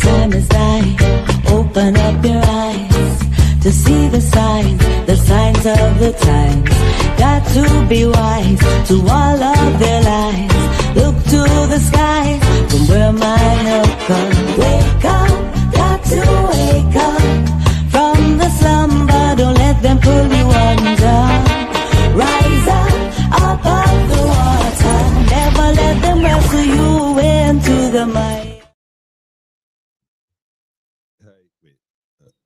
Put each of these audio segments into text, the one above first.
time is nigh. Open up your eyes to see the signs of the times. Got to be wise to all of their lies. Look to the skies from where my help comes. Wake up, got to wake up from the slumber. Don't let them pull you under. Rise up above the water. Never let them wrestle you into the mud.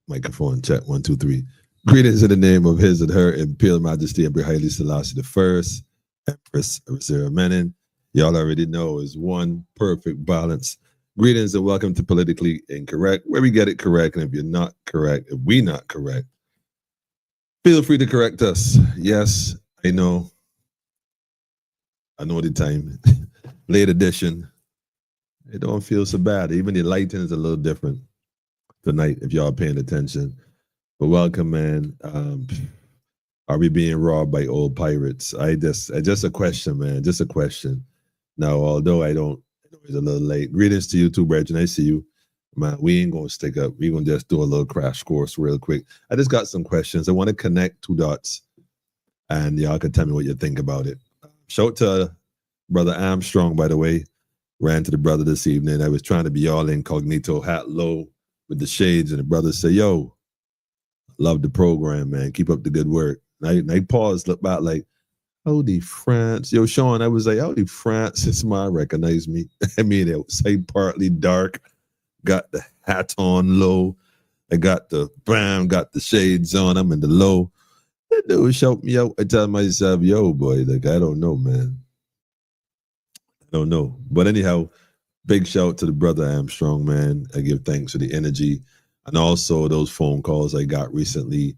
Microphone check 1 2 3. Greetings in the name of His and Her Imperial Majesty Emperor Haile Selassie I, Empress Sarah Menon. Y'all already know is one perfect balance. Greetings and welcome to Politically Incorrect, where we get it correct. And if you're not correct, if we not correct, feel free to correct us. Yes, I know the time. Late edition. It don't feel so bad. Even the lighting is a little different tonight, if y'all paying attention. But welcome, man. Are we being robbed by old pirates? Just a question, man. Just a question. Now, although I know it's a little late. Greetings to you too, Brethren. I see you. Man, we ain't gonna stick up. We're gonna just do a little crash course real quick. I just got some questions. I want to connect two dots, and y'all can tell me what you think about it. Shout to Brother Armstrong, by the way. Ran to the brother this evening. I was trying to be all incognito, hat low, with the shades, and the brother said, yo, love the program, man. Keep up the good work. And I paused, looked back like, howdy, France. Yo, Sean, I was like, howdy, France. It's my recognize me. I mean, it was like partly dark. Got the hat on low. I got the shades on. I'm in the low. That dude shout me out. I tell myself, yo, boy, like, I don't know, man. I don't know. But anyhow, big shout to the brother Armstrong, man. I give thanks for the energy and also those phone calls I got recently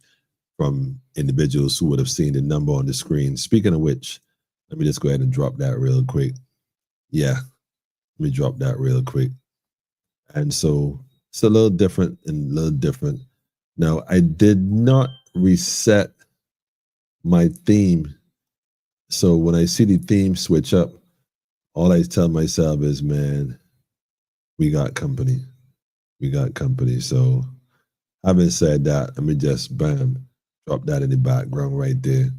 from individuals who would have seen the number on the screen. Speaking of which, let me just go ahead and drop that real quick. Yeah, let me drop that real quick. And so it's a little different and a little different. Now, I did not reset my theme. So when I see the theme switch up, all I tell myself is, man, we got company. We got company. So having said that, let me just, bam, drop that in the background right there.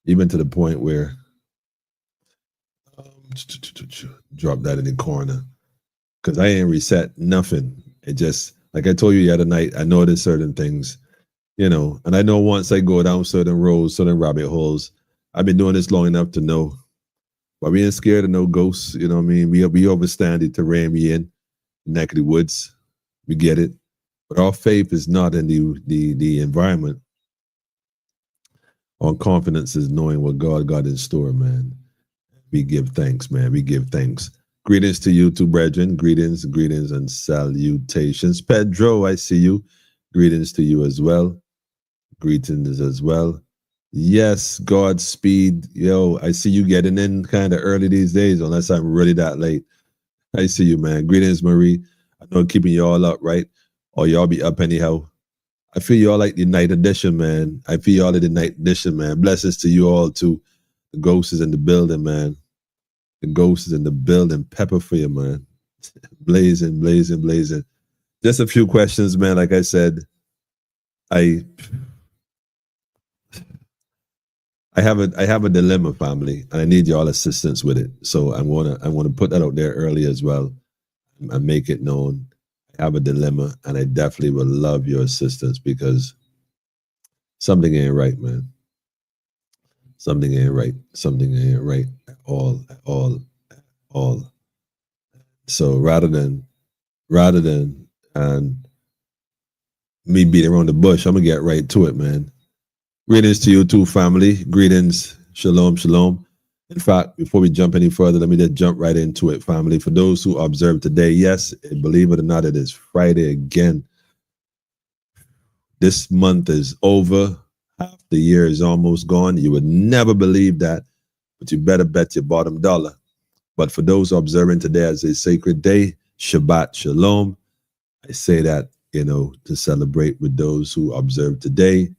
Even to the point where, drop that in the corner. Because I ain't reset nothing. It just, like I told you the other night, I noticed certain things, you know, and I know once I go down certain roads, certain rabbit holes, I've been doing this long enough to know. But we ain't scared of no ghosts, you know what I mean? We understand the terrain we in, neck of the woods. We get it. But our faith is not in the environment. Our confidence is knowing what God got in store, man. We give thanks, man. We give thanks. Greetings to you two, brethren. Greetings and salutations. Pedro, I see you. Greetings to you as well. Greetings as well. Yes, Godspeed. Yo, I see you getting in kind of early these days, unless I'm really that late. I see you, man. Greetings, Marie. I know I'm keeping you all up, right? Or y'all be up anyhow. I feel y'all like the night edition, man. I feel y'all in the night edition, man. Blessings to you all, too. The ghost is in the building, man. The ghost is in the building. Pepper for you, man. Blazing, blazing, blazing. Just a few questions, man. Like I said, I have a dilemma, family, and I need y'all assistance with it. So I wanna put that out there early as well and make it known. I have a dilemma, and I definitely would love your assistance because something ain't right, man. Something ain't right. Something ain't right at all. So rather than me beating around the bush, I'm gonna get right to it, man. Greetings to you too, family. Greetings. Shalom, shalom. In fact, before we jump any further, let me just jump right into it, family. For those who observe today, yes, believe it or not, it is Friday again. This month is over. Half the year is almost gone. You would never believe that, but you better bet your bottom dollar. But for those observing today as a sacred day, Shabbat Shalom. I say that, to celebrate with those who observe today.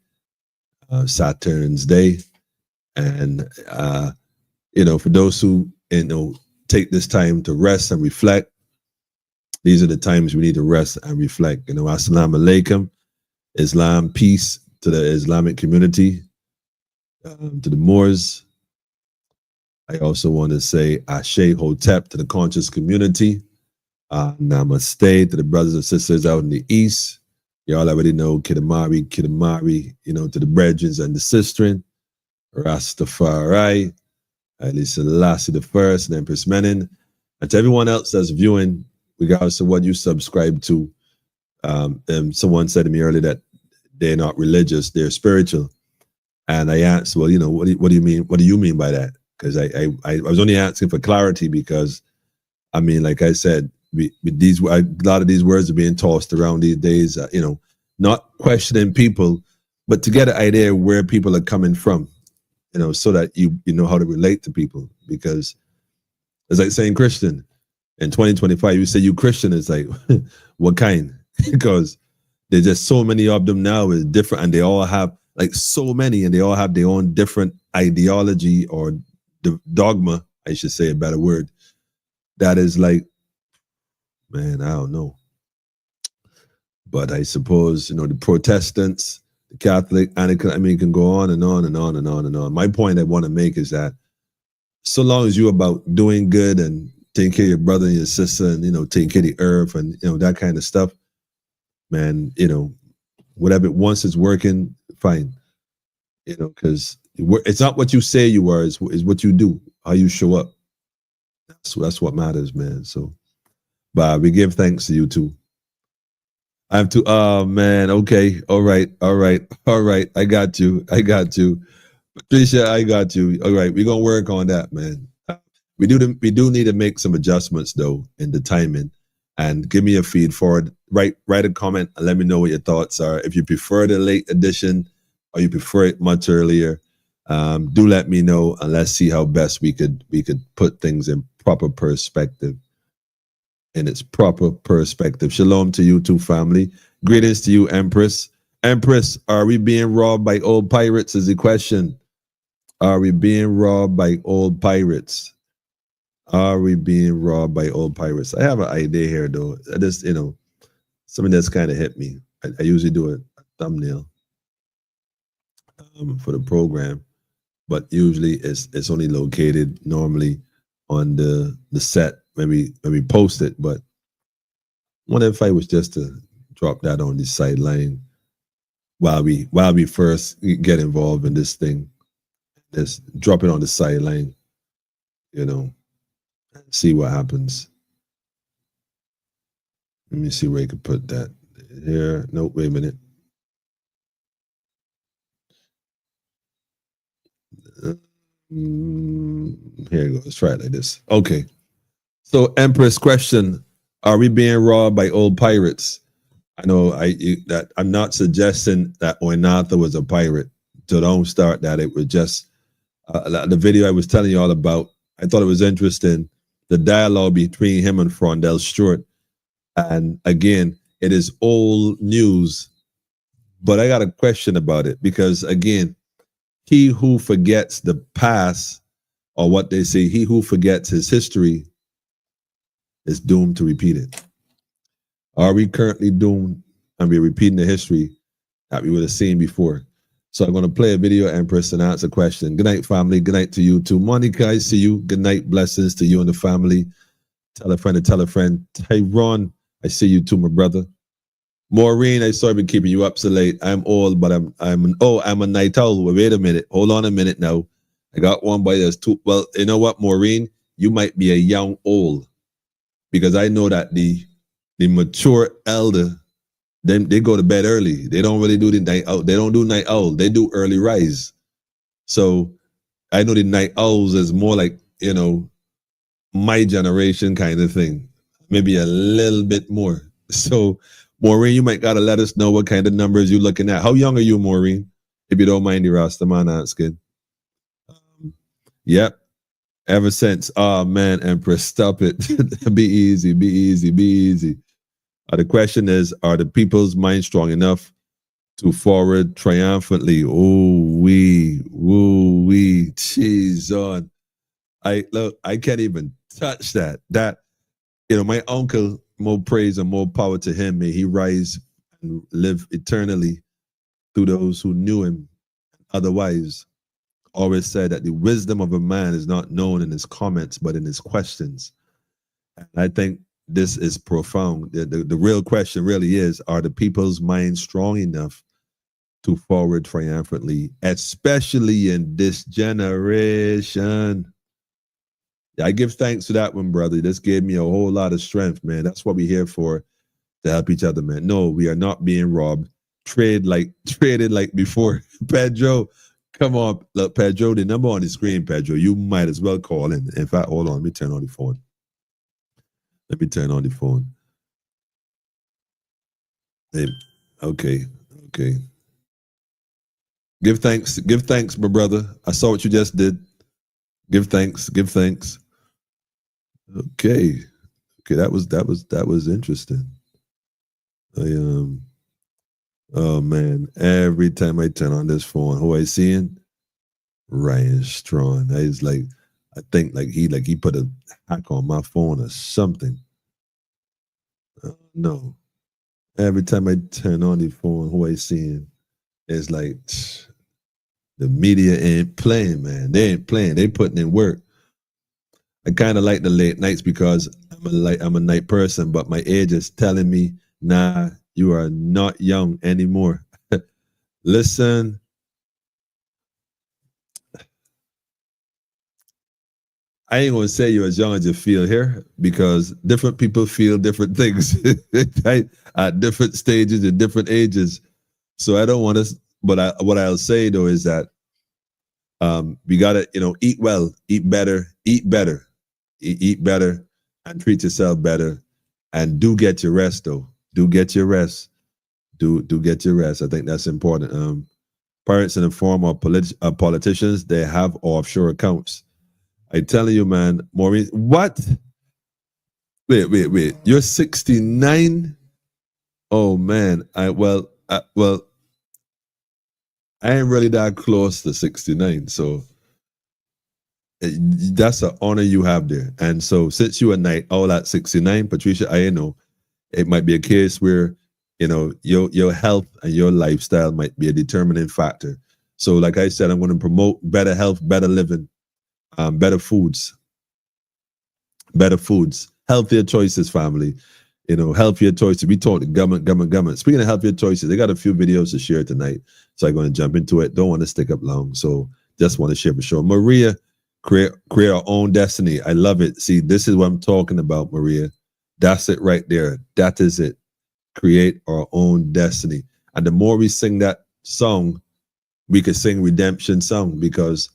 Saturn's Day, and for those who take this time to rest and reflect, these are the times we need to rest and reflect. You know, assalamu alaikum, Islam, peace to the Islamic community, to the Moors. I also want to say Ashe Hotep to the conscious community. Namaste to the brothers and sisters out in the East. Y'all already know Kidamari, you know, to the brethren and the sistren. Rastafari, Haile Selassie the First, and Empress Menen. And to everyone else that's viewing, regardless of what you subscribe to. Someone said to me earlier that they're not religious, they're spiritual. And I asked, well, you know, what do you mean? What do you mean by that? Because I was only asking for clarity because, I mean, like I said, a lot of these words are being tossed around these days, you know, not questioning people, but to get an idea where people are coming from, you know, so that you know how to relate to people. Because as I say in Christian, in 2025, you say you Christian, it's like, what kind? Because there's just so many of them now is different, and they all have like so many, and they all have their own different ideology or dogma, I should say a better word. That is like, man, I don't know. But I suppose, you know, the Protestants, the Catholic, and I mean, it can go on and on and on and on and on. My point I want to make is that so long as you're about doing good and taking care of your brother and your sister and, you know, taking care of the earth and, you know, that kind of stuff, man, you know, whatever, once it's working, fine. You know, because it's not what you say you are, is what you do, how you show up. That's what matters, man. So, Bob, we give thanks to you too. I have to, oh man, okay, all right. I got you. Patricia, I got you. All right, we're gonna work on that, man. We do need to make some adjustments though in the timing. And give me a feed forward. Write a comment and let me know what your thoughts are. If you prefer the late edition or you prefer it much earlier, do let me know, and let's see how best we could put things in proper perspective. In its proper perspective. Shalom to you too, family. Greetings to you, Empress. Empress, are we being robbed by old pirates is the question. Are we being robbed by old pirates? Are we being robbed by old pirates? I have an idea here, though. I just, you know, something that's kind of hit me. I usually do a thumbnail for the program, but usually it's only located normally on the set when we post it. But I wonder if I was just to drop that on the sideline while we first get involved in this thing. Just drop it on the sideline, you know, see what happens. Let me see where I could put that here. No, wait a minute. Here you go. Let's try it like this. Okay. So, Empress question: are we being robbed by old pirates? I know that I'm not suggesting that Oinatha was a pirate. So don't start that. It was just the video I was telling you all about. I thought it was interesting, the dialogue between him and Frondell Stewart. And again, it is old news, but I got a question about it because, again, he who forgets the past, or what they say, he who forgets his history is doomed to repeat it. Are we currently doomed and we're repeating the history that we would have seen before? So I'm going to play a video, Empress, and answer a question. Good night, family. Good night to you too. Monica, I see you. Good night. Blessings to you and the family. Tell a friend to tell a friend. Tyrone, I see you too, my brother. Maureen, I sorry for keeping you up so late. I'm old, but I'm a night owl. Wait a minute. Hold on a minute now. I got one by there's two. Well, you know what, Maureen? You might be a young old, because I know that the mature elder, they go to bed early. They don't really do the night owl. They don't do night owl. They do early rise. So I know the night owls is more like, you know, my generation kind of thing. Maybe a little bit more. So Maureen, you might gotta let us know what kind of numbers you're looking at. How young are you, Maureen? If you don't mind the Rastaman asking. Yep. Ever since. Oh man, Empress, stop it. Be easy. The question is, are the people's mind strong enough to forward triumphantly? Woo-wee. Jeez on. I can't even touch that. That, you know, my uncle more praise and more power to him. May he rise and live eternally through those who knew him. Otherwise, always said that the wisdom of a man is not known in his comments, but in his questions. And I think this is profound. The real question really is, are the people's minds strong enough to forward triumphantly, especially in this generation? I give thanks to that one, brother. This gave me a whole lot of strength, man. That's what we're here for, to help each other, man. No, we are not being robbed. Traded like before. Pedro, come on. Look, Pedro, the number on the screen, Pedro. You might as well call in. In fact, hold on. Let me turn on the phone. Hey, okay. Give thanks, my brother. I saw what you just did. Give thanks. Okay, that was interesting. Oh man, every time I turn on this phone, who I seeing? Ryan Strong. I think he put a hack on my phone or something. No. Every time I turn on the phone, who I seeing? It's like the media ain't playing, man. They ain't playing. They putting in work. I kind of like the late nights because I'm a night person, but my age is telling me, nah, you are not young anymore. Listen, I ain't gonna say you're as young as you feel here, because different people feel different things right? At different stages and different ages. So I don't want to, but what I'll say though is that we gotta, eat well, eat better, and treat yourself better, and do get your rest though. Do get your rest. Do get your rest. I think that's important. Parents in the form of politicians, they have offshore accounts. I telling you, man, Maureen, what? Wait. You're 69? Oh man. I ain't really that close to 69, so that's an honor you have there. And so since you are all at 69, Patricia, I know it might be a case where your health and your lifestyle might be a determining factor. So like I said, I'm going to promote better health, better living, better foods, healthier choices, family. Healthier choices. We talk to government. Speaking of healthier choices, they got a few videos to share tonight, so I'm going to jump into it. Don't want to stick up long, so just want to share for sure. Maria, create our own destiny. I love it. See, this is what I'm talking about, Maria. That's it right there. That is it. Create our own destiny. And the more we sing that song, we could sing redemption song, because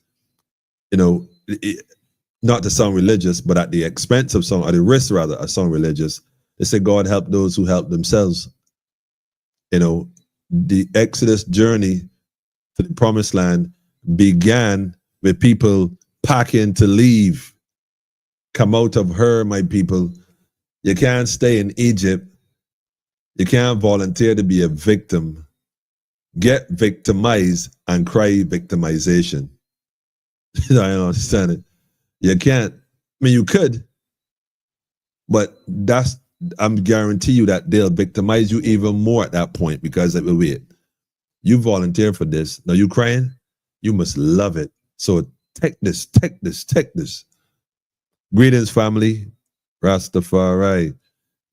not to sound religious, but at the expense of song, at the risk rather, of song religious. They say God help those who help themselves. The Exodus journey to the promised land began with people packing to leave. Come out of her, my people. You can't stay in Egypt. You can't volunteer to be a victim. Get victimized and cry victimization. I don't understand it. You can't. I mean, you could, but I'm guarantee you that they'll victimize you even more at that point, because it will wait. You volunteer for this. Now you crying? You must love it. So take this. Greetings, family. Rastafari.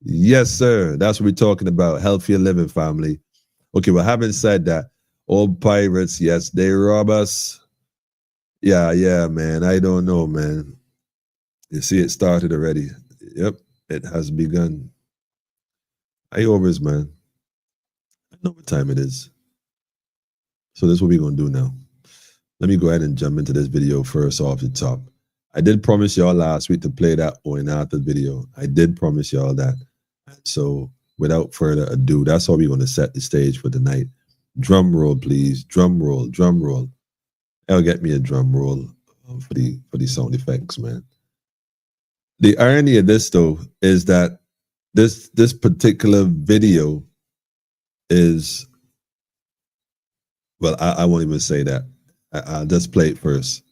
Yes, sir. That's what we're talking about. Healthier living, family. Okay, well, having said that, old pirates, yes, they rob us. Yeah, man. I don't know, man. You see, it started already. Yep, it has begun. I overs, man. I know what time it is. So this is what we're going to do now. Let me go ahead and jump into this video first off the top. I did promise y'all last week to play that Owen Arthur video. I did promise y'all that. So without further ado, that's how we're going to set the stage for tonight. Drum roll, please. Drum roll. I'll get me a drum roll for the sound effects, man. The irony of this, though, is that this particular video is, well, I won't even say that. I'll just play it first.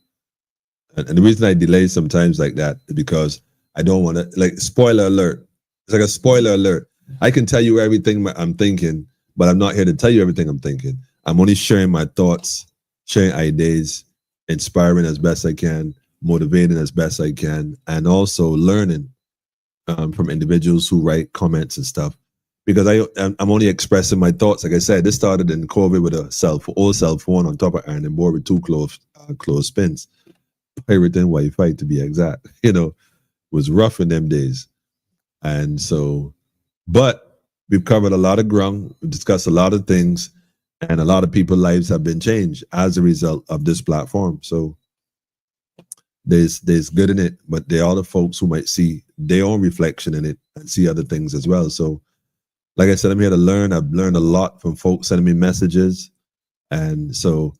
And the reason I delay sometimes like that is because I don't want to, like, spoiler alert, It's like a spoiler alert. I can tell you everything I'm thinking, but I'm not here to tell you everything I'm thinking. I'm only sharing my thoughts, sharing ideas, inspiring as best I can, motivating as best I can, and also learning from individuals who write comments and stuff. Because I'm only expressing my thoughts. Like I said, this started in COVID with a old cell phone on top of ironing board with two closed pins. Pirating Wi-Fi to be exact. You know, was rough in them days. And so, but we've covered a lot of ground, we've discussed a lot of things, and a lot of people's lives have been changed as a result of this platform. So there's good in it, but there are other folks who might see their own reflection in it and see other things as well. So like I said, I'm here to learn. I've learned a lot from folks sending me messages. And so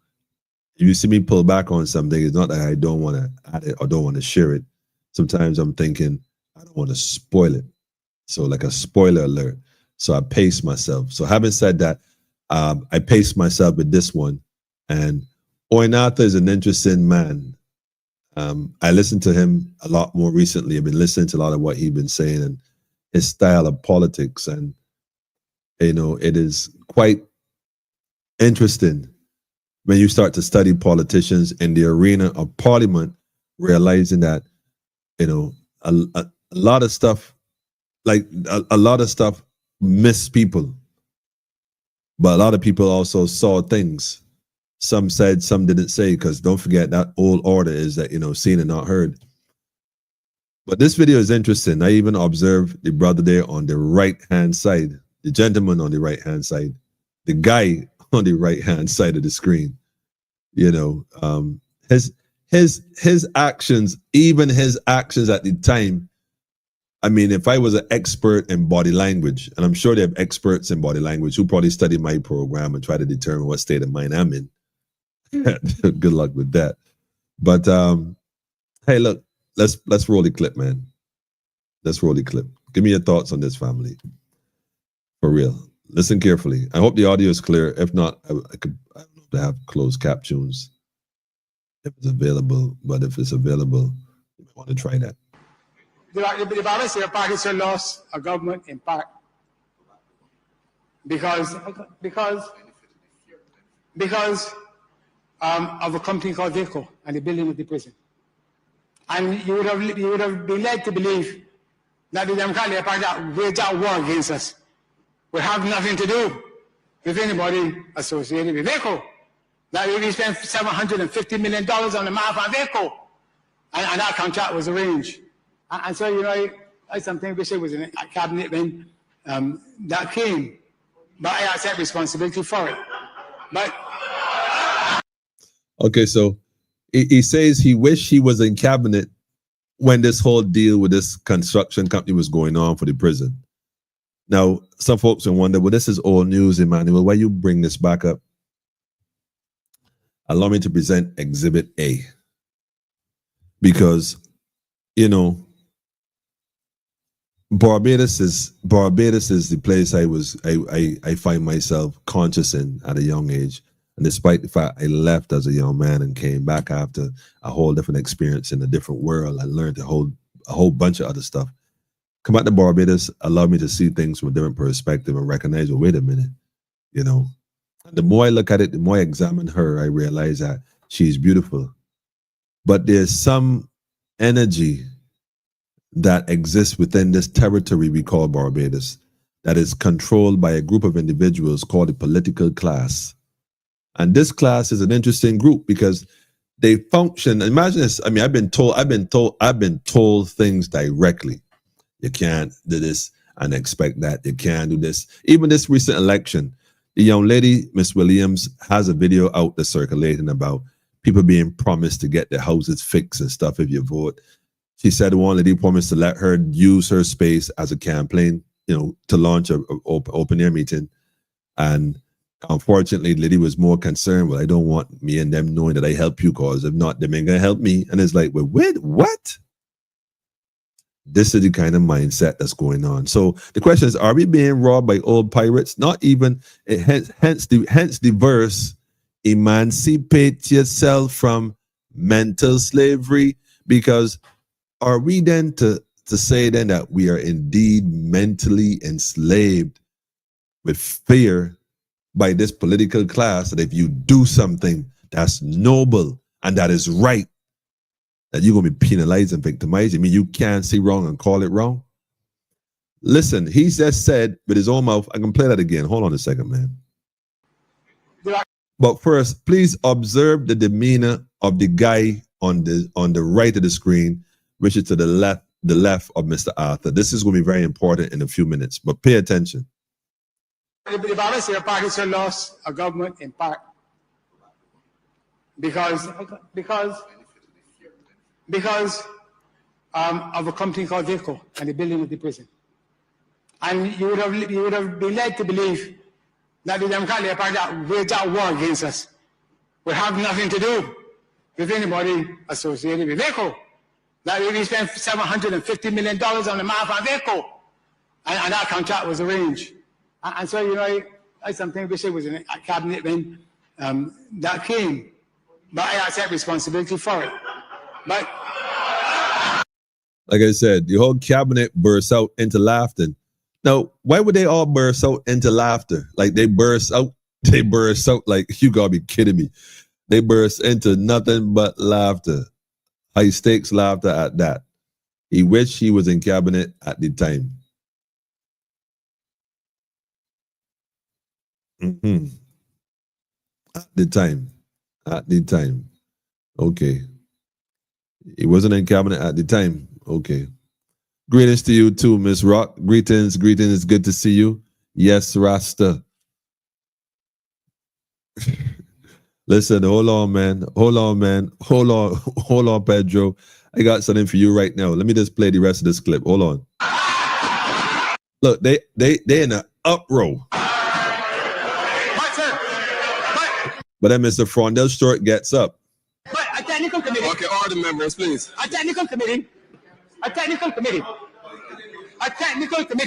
if you see me pull back on something, it's not that I don't want to add it or don't want to share it. Sometimes I'm thinking, I don't want to spoil it. So like a spoiler alert. So I pace myself. So having said that, I pace myself with this one. And Oinata is an interesting man. I listened to him a lot more recently. I've been listening to a lot of what he's been saying and his style of politics. And, you know, it is quite interesting when you start to study politicians in the arena of parliament, realizing that, you know, a lot of stuff, like a lot of stuff missed people. But a lot of people also saw things. Some said, some didn't say, because don't forget that old order is that, you know, seen and not heard. But this video is interesting. I even observed the brother there on the right-hand side, the gentleman on the right-hand side, the guy on the right-hand side of the screen. You know, his actions, even his actions at the time. I mean, if I was an expert in body language, and I'm sure they have experts in body language who probably study my program and try to determine what state of mind I'm in. Good luck with that. But hey, look, let's roll the clip, man. Let's roll the clip. Give me your thoughts on this, family. For real. Listen carefully. I hope the audio is clear. If not, I don't know if they have closed captions if it's available. But if it's available, you might want to try that. The Barbados Pakistan lost a government in part because of a company called VECO and the building of the prison. And you would have been led to believe that the Democratic Party waged a war against us. We have nothing to do with anybody associated with VECO. That we spent $750 million on the map on VECO, and that contract was arranged. And so, you know, I something wish it was in a cabinet when that came, but I accept responsibility for it. But okay, so he says he wished he was in cabinet when this whole deal with this construction company was going on for the prison. Now, some folks will wonder, well, this is old news, Emmanuel. Why you bring this back up? Allow me to present Exhibit A. Because, you know, Barbados is the place I find myself conscious in at a young age. And despite the fact I left as a young man and came back after a whole different experience in a different world, I learned a whole bunch of other stuff. Come back to Barbados allowed me to see things from a different perspective and recognize, well, wait a minute, you know. The more I look at it, the more I examine her, I realize that she's beautiful. But there's some energy that exists within this territory we call Barbados that is controlled by a group of individuals called the political class. And this class is an interesting group because they function. Imagine this. I mean, I've been told things directly. You can't do this and expect that. You can't do this. Even this recent election, the young lady, Miss Williams, has a video out that's circulating about people being promised to get their houses fixed and stuff if you vote. She said one lady promised to let her use her space as a campaign, you know, to launch a open air meeting. And unfortunately, the lady was more concerned, well, I don't want me and them knowing that I help you, because if not, they ain't gonna help me. And it's like, well, wait, what? This is the kind of mindset that's going on. So the question is, are we being robbed by old pirates? Not even, hence the verse, emancipate yourself from mental slavery, because are we then to to say then that we are indeed mentally enslaved with fear by this political class, that if you do something that's noble and that is right, that you're going to be penalized and victimized? I mean, you can't see wrong and call it wrong. Listen, he just said with his own mouth, I can play that again. Hold on a second, man. But first, please observe the demeanor of the guy on the right of the screen, which is to the left of Mr. Arthur. This is going to be very important in a few minutes, but pay attention. The Barbados party lost a government in part because of a company called Deco and the building of the prison. And you would have been led to believe that the Democratic Party that waged a war against us would have nothing to do with anybody associated with Deco. That we spent $750 million on the map on Deco, and that contract was arranged. And so, you know, I something wish it was in a cabinet when that came, but I accept responsibility for it. But like I said, the whole cabinet burst out into laughter. Now, why would they all burst out into laughter? Like they burst out like, you gotta be kidding me. They burst into nothing but laughter. High stakes laughter at that. He wished he was in cabinet at the time. At the time. Okay. He wasn't in cabinet at the time. Okay. Greetings to you too, Miss Rock. Greetings. It's good to see you. Yes, Rasta. Listen, hold on, man. Hold on, Pedro. I got something for you right now. Let me just play the rest of this clip. Hold on. Look, they in an uproar. But then Mr. Frondell Short gets up. But a technical committee. Okay, all the members, please. A technical committee,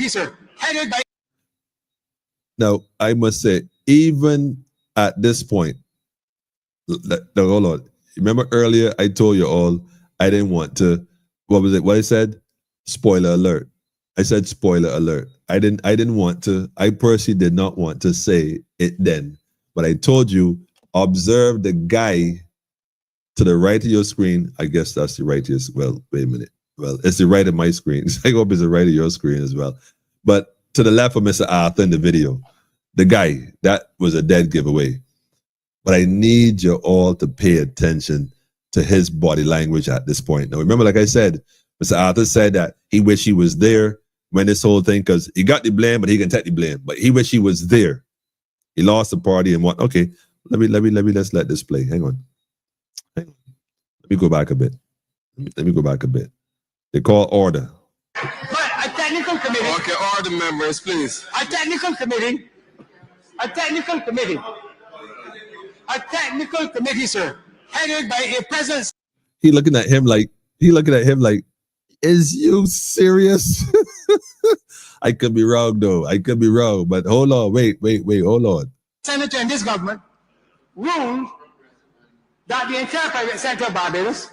sir, headed by. Now, I must say, even at this point, hold on. Remember earlier I told you all I didn't want to, what was it? What I said? Spoiler alert. I said spoiler alert. I didn't want to, I personally did not want to say it then. But I told you, observe the guy to the right of your screen. I guess that's the right of your, well, wait a minute. Well, it's the right of my screen. I hope it's the right of your screen as well. But to the left of Mr. Arthur in the video, the guy, that was a dead giveaway. But I need you all to pay attention to his body language at this point. Now, remember, like I said, Mr. Arthur said that he wished he was there when this whole thing, because he got the blame, but he can take the blame. But he wished he was there. He lost the party and what? Okay, let's let this play. Hang on. Let me go back a bit. Let me go back a bit. They call order. But a technical committee. Okay, all the members, please. A technical committee, sir, headed by a president. He looking at him like, is you serious? I could be wrong though. But hold on, wait, hold on. Senator in this government ruled that the entire private sector of Barbados,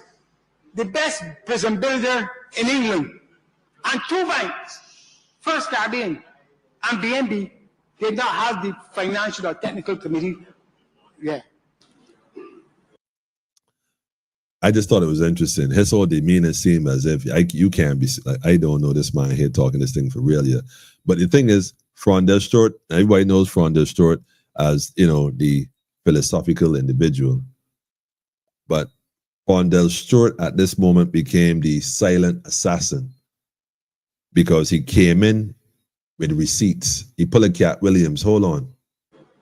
the best prison builder in England, and two banks, First Caribbean and BNB, did not have the financial or technical committee. Yeah. I just thought it was interesting. His whole demeanor seemed as if you can't be, like, I don't know this man here talking this thing for real here. But the thing is, Frondell Short, everybody knows Frondell Short as, you know, the philosophical individual. But Frondell Short at this moment became the silent assassin because he came in with receipts. He pulled a Cat Williams. Hold on.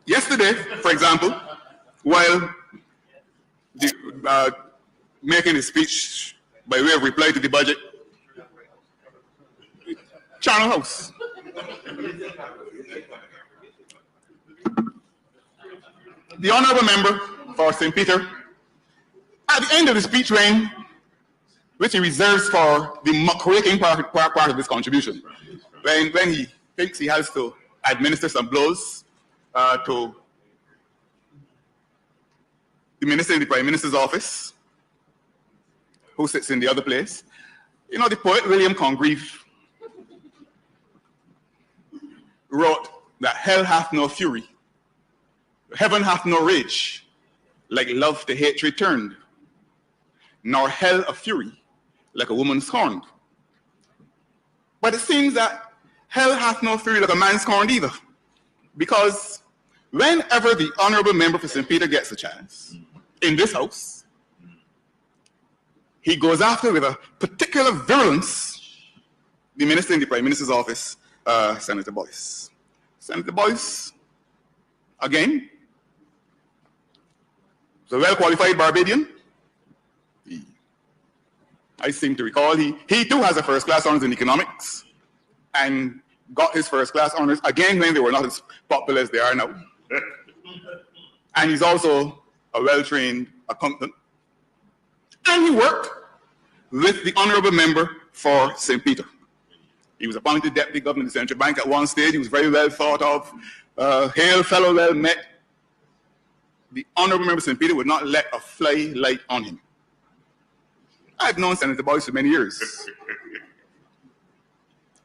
Yesterday, for example, while making a speech by way of reply to the budget, Channel House. The honorable member for St. Peter, at the end of the speech ring, which he reserves for the muckraking part of his contribution, when he thinks he has to administer some blows to the minister in the Prime Minister's office, who sits in the other place, You know, the poet William Congreve wrote that hell hath no fury, heaven hath no rage, like love to hatred turned, nor hell a fury, like a woman scorned. But it seems that hell hath no fury like a man scorned either, because whenever the honorable member for St. Peter gets a chance in this house, he goes after with a particular virulence the minister in the Prime Minister's office, Senator Boyce. Senator Boyce, again, is a well-qualified Barbadian. I seem to recall he too has a first-class honors in economics and got his first-class honors again when they were not as popular as they are now. And he's also a well-trained accountant. And he worked with the honorable member for St. Peter. He was appointed deputy governor of the central bank at one stage. He was very well thought of, hail fellow, well met. The honorable member of St. Peter would not let a fly light on him. I've known Senator Boyce for many years.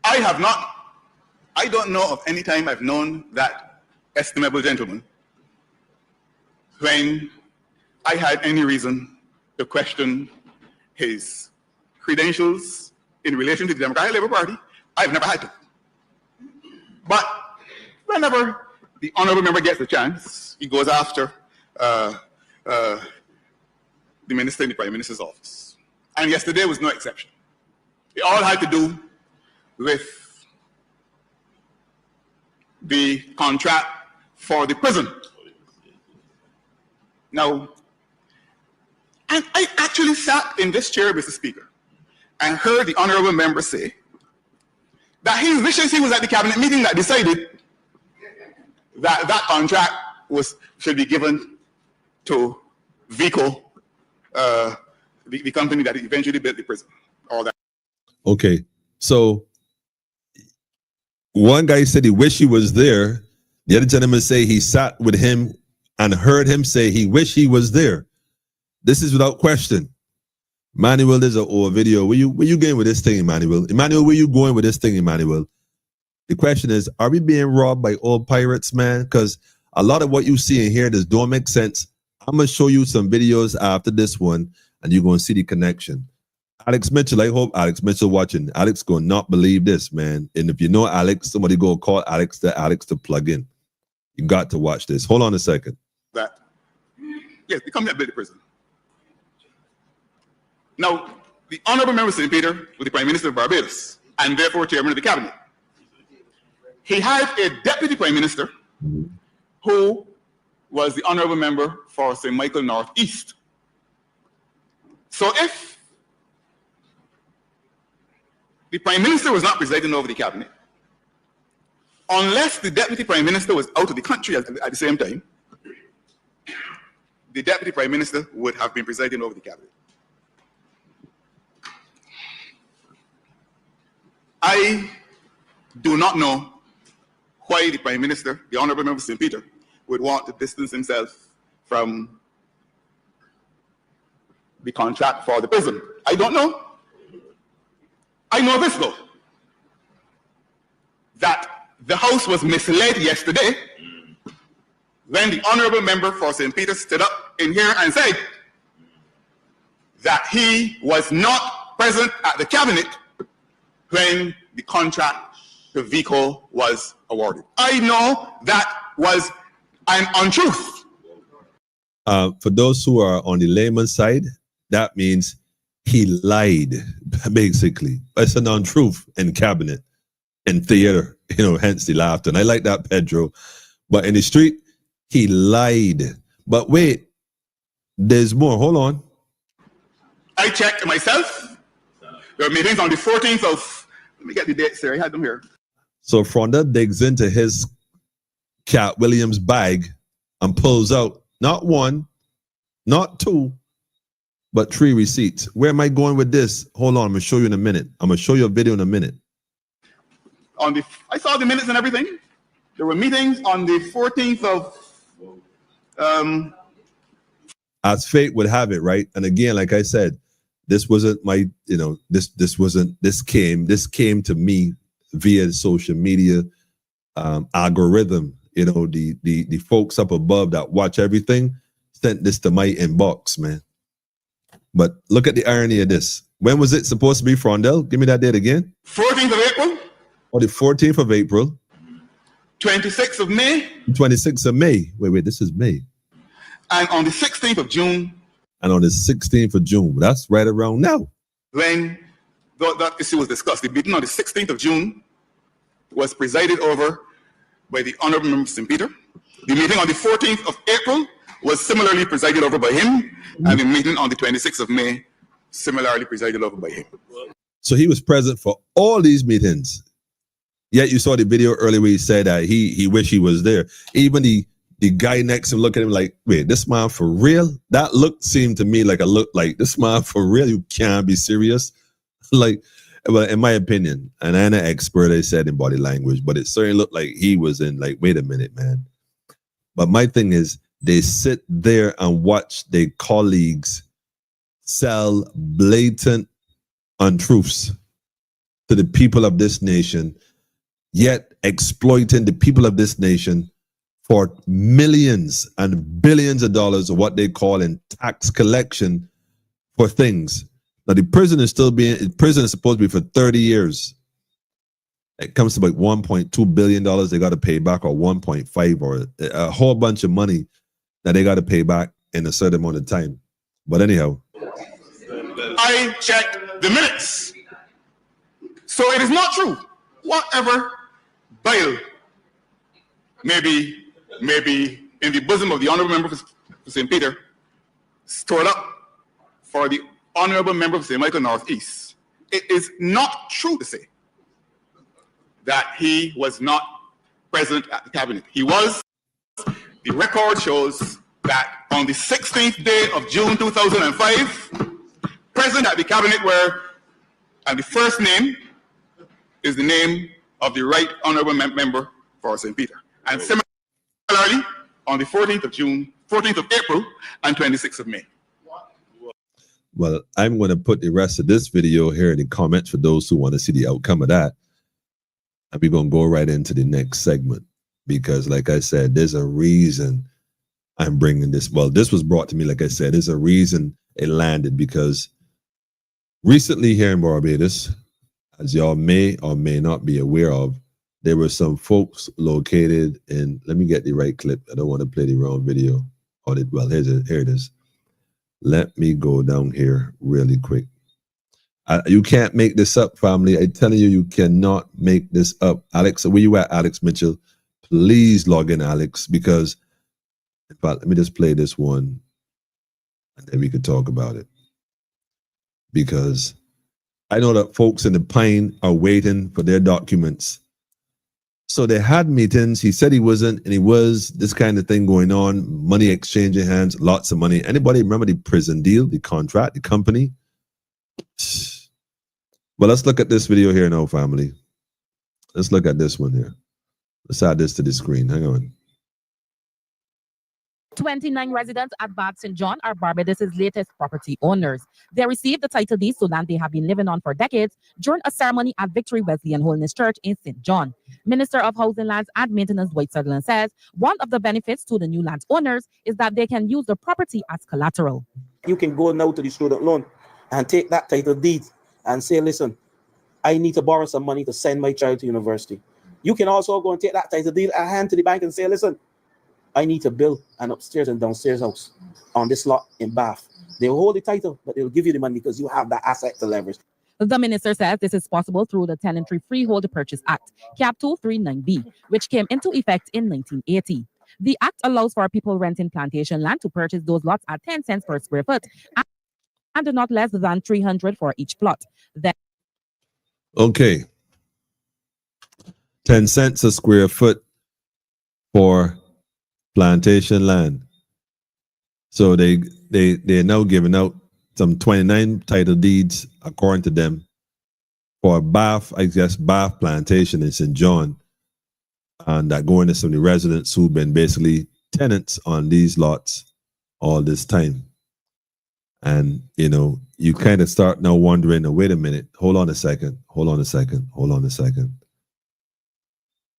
I don't know of any time I've known that estimable gentleman when I had any reason to question his credentials in relation to the Democratic Labour Party. I've never had to. But whenever the honorable member gets a chance, he goes after the minister in the Prime Minister's office. And yesterday was no exception. It all had to do with the contract for the prison. Now, and I actually sat in this chair, Mr. Speaker, and heard the honorable member say that he wishes he was at the cabinet meeting that decided that that contract should be given to Vico, the company that eventually built the prison. All that. Okay, so one guy said he wished he was there. The other gentleman say he sat with him and heard him say he wished he was there. This is without question. Emmanuel, there's a video. Where you going with this thing, Emmanuel? Emmanuel, where you going with this thing, Emmanuel? The question is, are we being robbed by old pirates, man? Because a lot of what you see in here, this don't make sense. I'm going to show you some videos after this one, and you're going to see the connection. Alex Mitchell, I hope Alex Mitchell watching. Alex going to not believe this, man. And if you know Alex, somebody go call Alex to plug in. You got to watch this. Hold on a second. That, yes, the company that built the prison. Now, the honorable member of St. Peter was the Prime Minister of Barbados and therefore chairman of the cabinet. He had a deputy Prime Minister who was the honorable member for St. Michael Northeast. So if the Prime Minister was not presiding over the cabinet, unless the Deputy Prime Minister was out of the country at the same time, the Deputy Prime Minister would have been presiding over the cabinet. I do not know why the Prime Minister, the Honourable Member of St. Peter, would want to distance himself from the contract for the prison. I don't know. I know this though, that the House was misled yesterday when the Honourable Member for St. Peter stood up in here and said that he was not present at the cabinet when the contract to Vico was awarded. I know that was an untruth. For those who are on the layman's side, that means he lied, basically. It's an untruth in cabinet, in theater, hence the laughter. And I like that, Pedro. But in the street, he lied. But wait, there's more. Hold on. I checked myself. There were meetings on the 14th of, let me get the dates here. I had them here. So Fronda digs into his Cat Williams bag and pulls out not one, not two, but 3 receipts. Where am I going with this? Hold on, I'm going to show you in a minute. I'm going to show you a video in a minute. I saw the minutes and everything. There were meetings on the 14th of... As fate would have it, right? And again, like I said, this wasn't my, this came to me via social media algorithm. The folks up above that watch everything sent this to my inbox, man. But look at the irony of this. When was it supposed to be, Frondel? Give me that date again. 14th of April. Or the 14th of April. 26th of May. 26th of May. Wait, this is May. And on the 16th of June. And on the 16th of June. That's right around now. When that issue was discussed, the meeting on the 16th of June was presided over by the Honorable Member St. Peter. The meeting on the 14th of April was similarly presided over by him. And the meeting on the 26th of May, similarly presided over by him. So he was present for all these meetings. Yet you saw the video earlier where he said that he wished he was there. Even the guy next to him looked at him like, wait, this man for real? That look seemed to me like a look like, this man for real? You can't be serious. Like, well, in my opinion, and I'm an expert, I said, in body language, but it certainly looked like he was in like, wait a minute, man. But my thing is, they sit there and watch their colleagues sell blatant untruths to the people of this nation, yet exploiting the people of this nation for millions and billions of dollars of what they call in tax collection for things. Now the prison is supposed to be for 30 years. It comes to like $1.2 billion they got to pay back, or 1.5, or a whole bunch of money that they got to pay back in a certain amount of time. But anyhow, I checked the minutes. So it is not true. Whatever bile may be in the bosom of the Honorable Member for St. Peter stored up for the Honorable Member for St. Michael Northeast, it is not true to say that he was not present at the cabinet. He was. The record shows that on the 16th day of June 2005, present at the cabinet and the first name is the name of the right honorable member for St. Peter. And similarly, on the 14th of June, 14th of April, and 26th of May. Well, I'm going to put the rest of this video here in the comments for those who want to see the outcome of that. And we're going to go right into the next segment. Because like I said, there's a reason I'm bringing this. Well, this was brought to me, like I said, there's a reason it landed, because recently here in Barbados, as y'all may or may not be aware of, there were some folks located in, let me get the right clip. I don't want to play the wrong video. Well, here it is. Let me go down here really quick. You can't make this up, family. I'm telling you, you cannot make this up. Alex, where you at, Alex Mitchell? Please log in, Alex, because in fact, let me just play this one and then we could talk about it. Because I know that folks in the Pine are waiting for their documents. So they had meetings. He said he wasn't, and he was. This kind of thing going on, money exchanging hands, lots of money. Anybody remember the prison deal, the contract, the company? Well, let's look at this video here now, family. Let's look at this one here. Let's add this to the screen. Hang on. 29 residents at Bad St. John are Barbados' latest property owners. They received the title deeds to land they have been living on for decades during a ceremony at Victory Wesleyan Holiness Church in St. John. Minister of Housing, Lands and Maintenance Dwight Sutherland says one of the benefits to the new land owners is that they can use the property as collateral. You can go now to the student loan and take that title deed and say, listen, I need to borrow some money to send my child to university. You can also go and take that title deed and hand to the bank and say, listen, I need to build an upstairs and downstairs house on this lot in Bath. They'll hold the title, but they'll give you the money because you have that asset to leverage. The minister says this is possible through the Tenantry Freehold Purchase Act, Cap 239B, which came into effect in 1980. The act allows for people renting plantation land to purchase those lots at 10 cents per square foot and not less than 300 for each plot. Okay. 10 cents a square foot for plantation land. So they're now giving out some 29 title deeds, according to them, for Bath, I guess, Bath Plantation in St. John. And that going to some of the residents who've been basically tenants on these lots all this time. And, you kind of start now wondering, oh, wait a minute, hold on a second.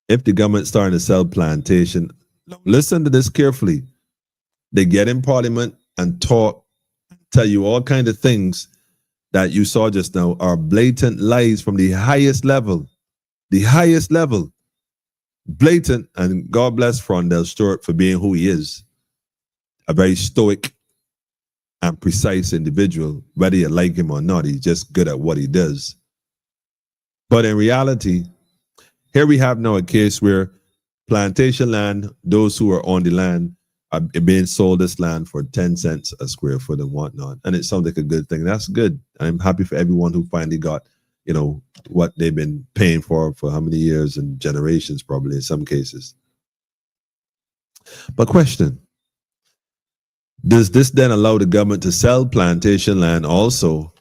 If the government's starting to sell plantation, listen to this carefully. They get in parliament and talk, tell you all kinds of things that you saw just now are blatant lies from the highest level. Blatant, and God bless Frondell Stewart for being who he is. A very stoic and precise individual, whether you like him or not. He's just good at what he does. But in reality, here we have now a case where plantation land, those who are on the land, are being sold this land for 10 cents a square foot and whatnot. And it sounds like a good thing. That's good. I'm happy for everyone who finally got, what they've been paying for how many years and generations, probably in some cases. But question, does this then allow the government to sell plantation land also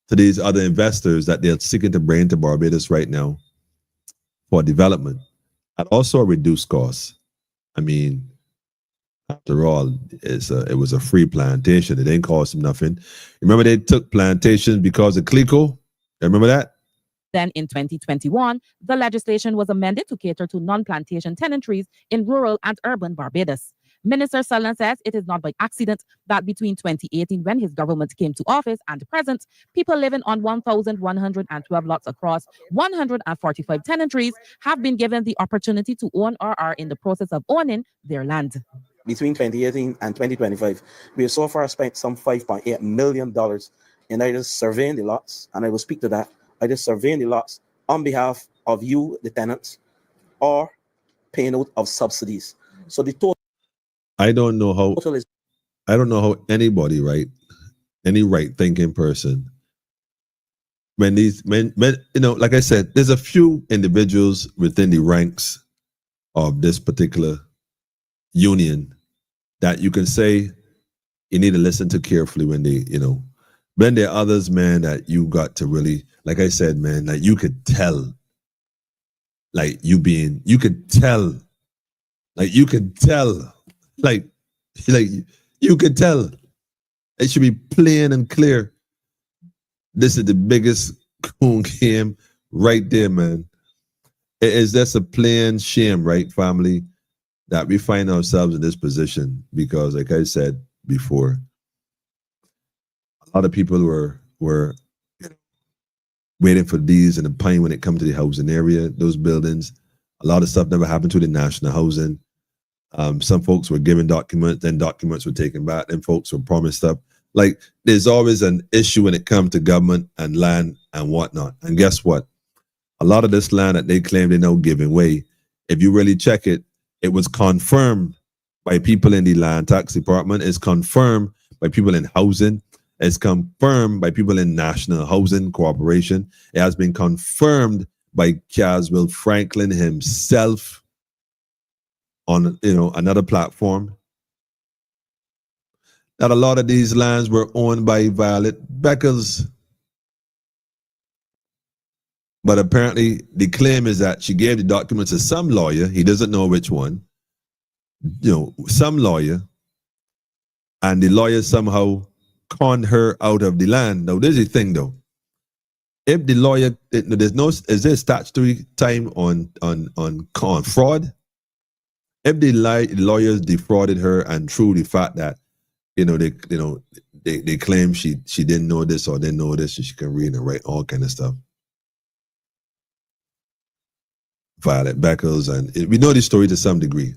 to these other investors that they're seeking to bring to Barbados right now for development at also a reduced cost? I mean, after all, it was a free plantation. It didn't cost them nothing. Remember they took plantations because of CLICO? Remember that? Then in 2021, the legislation was amended to cater to non-plantation tenantries in rural and urban Barbados. Minister Sullivan says it is not by accident that between 2018, when his government came to office, and present, people living on 1,112 lots across 145 tenantries have been given the opportunity to own or are in the process of owning their land. Between 2018 and 2025, we have so far spent some $5.8 million in either surveying the lots, and I will speak to that, either surveying the lots on behalf of you, the tenants, or paying out of subsidies. So the total. I don't know how anybody, right? Any right-thinking person, when like I said, there's a few individuals within the ranks of this particular union that you can say you need to listen to carefully when they, Then there are others, man, that you got to really, like I said, man, like you could tell, like you could tell, you could tell. It should be plain and clear. This is the biggest coon game right there, man. It is just a plain shame, right, family, that we find ourselves in this position because, like I said before, a lot of people were waiting for these in the pine when it comes to the housing area, those buildings. A lot of stuff never happened to the national housing. Some folks were given documents, then documents were taken back, then folks were promised stuff. Like, there's always an issue when it comes to government and land and whatnot. And guess what? A lot of this land that they claim they're now giving away, if you really check it, it was confirmed by people in the land tax department, it's confirmed by people in housing, it's confirmed by people in National Housing Corporation. It has been confirmed by Caswell Franklin himself on another platform, that a lot of these lands were owned by Violet Beckers. But apparently the claim is that she gave the documents to some lawyer, he doesn't know which one, some lawyer, and the lawyer somehow conned her out of the land. Now there's a thing though. If the lawyer, is there statutory time on fraud? If the lawyers defrauded her and through the fact that they claim she didn't know this or didn't know this, and she can read and write all kind of stuff. Violet Beckers, and we know the story to some degree.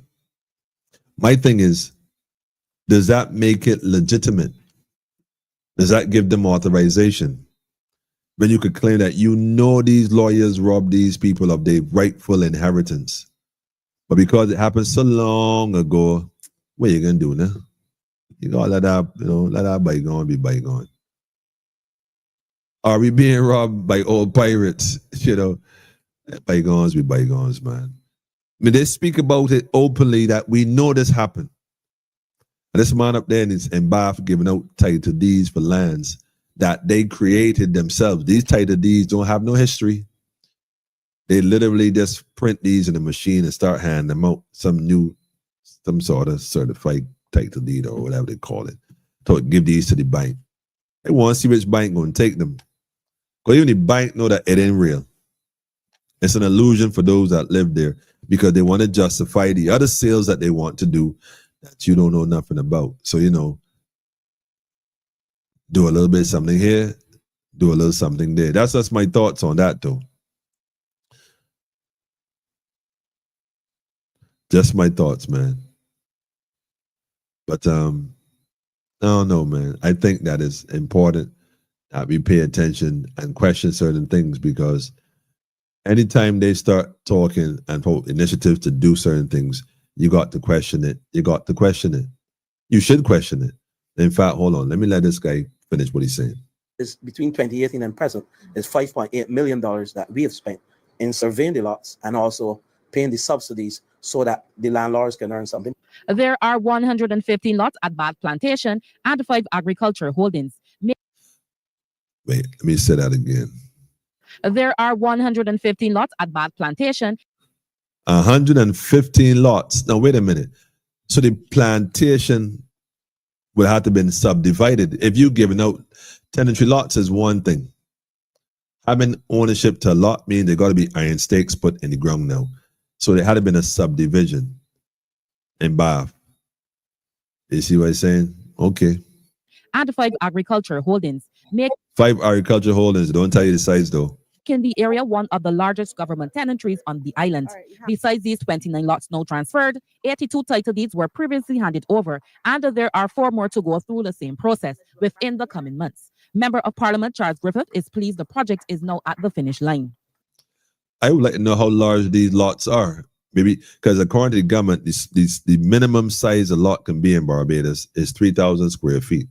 My thing is, does that make it legitimate? Does that give them authorization? When you could claim that these lawyers robbed these people of their rightful inheritance, but because it happened so long ago, what are you gonna do now? You gotta let that bygone be bygone. Are we being robbed by old pirates? Bygones be bygones, man. I mean, they speak about it openly that we know this happened. And this man up there is in Bath giving out title deeds for lands that they created themselves. These title deeds don't have no history. They literally just print these in a machine and start handing them out. Some sort of certified title deed or whatever they call it. to give these to the bank. They want to see which bank going to take them. Because even the bank know that it ain't real. It's an illusion for those that live there because they want to justify the other sales that they want to do that you don't know nothing about. So, you know, do a little bit of something here, do a little something there. That's just my thoughts on that, though. Just my thoughts, man. But I don't know, man. I think that is important that we pay attention and question certain things, because anytime they start talking and put initiatives to do certain things, you got to question it. You got to question it. You should question it. In fact, hold on. Let me let this guy finish what he's saying. Is between 2018 and present is $5.8 million that we have spent in surveying the lots and also paying the subsidies so that the landlords can earn something. There are 115 lots at Plantation and 5 agriculture holdings. Wait, let me say that again. There are 115 lots at Plantation. 115 lots. Now, wait a minute. So the plantation would have to be subdivided. If you're giving out tenantry lots is one thing. Having ownership to a lot means there got to be iron stakes put in the ground now. So there had to been a subdivision in Bath. You see what I'm saying? Okay. And 5 agriculture holdings. 5 agriculture holdings. Don't tell you the size though. In the area, one of the largest government tenantries on the island. Besides these 29 lots now transferred, 82 title deeds were previously handed over, and there are 4 more to go through the same process within the coming months. Member of Parliament Charles Griffith is pleased the project is now at the finish line. I would like to know how large these lots are. Maybe because according to the government, the minimum size a lot can be in Barbados is 3,000 square feet.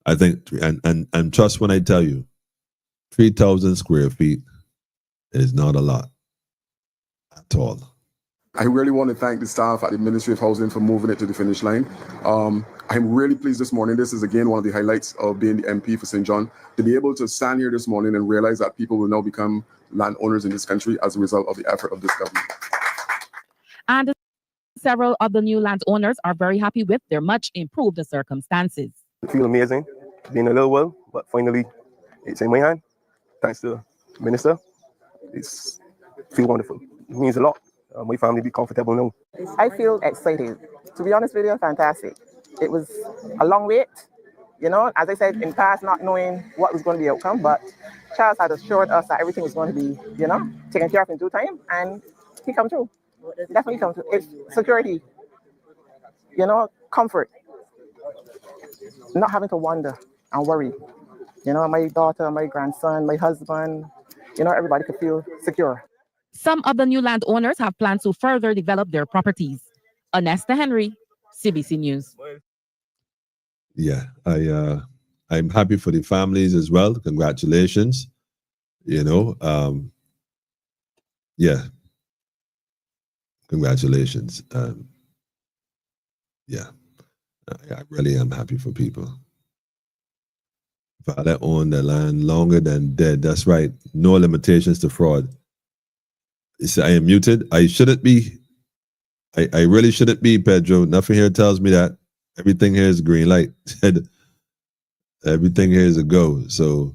I think, and trust when I tell you, 3,000 square feet is not a lot at all. I really want to thank the staff at the Ministry of Housing for moving it to the finish line. I'm really pleased this morning. This is again one of the highlights of being the MP for St. John, to be able to stand here this morning and realize that people will now become landowners in this country as a result of the effort of this government. And several of the new landowners are very happy with their much improved circumstances. I feel amazing, being a little while, but finally it's in my hand. Thanks to the minister. It's feel wonderful. It means a lot. My family be comfortable now. I feel excited. To be honest with you, fantastic. It was a long wait, you know, as I said in the past, not knowing what was going to be the outcome, but Charles had assured us that everything was going to be, you know, taken care of in due time, and he come through. Definitely come through. It's security, you know, comfort, not having to wonder and worry. You know, my daughter, my grandson, my husband, you know, everybody could feel secure. Some of the new landowners have plans to further develop their properties. Anesta Henry, CBC News. Yeah, I'm happy for the families as well. Congratulations. You know, yeah. Congratulations. Yeah, I really am happy for people. Father owned the land longer than dead. That's right. No limitations to fraud. You say I am muted. I shouldn't be. I really shouldn't be, Pedro. Nothing here tells me that. Everything here is green light. Everything here is a go. So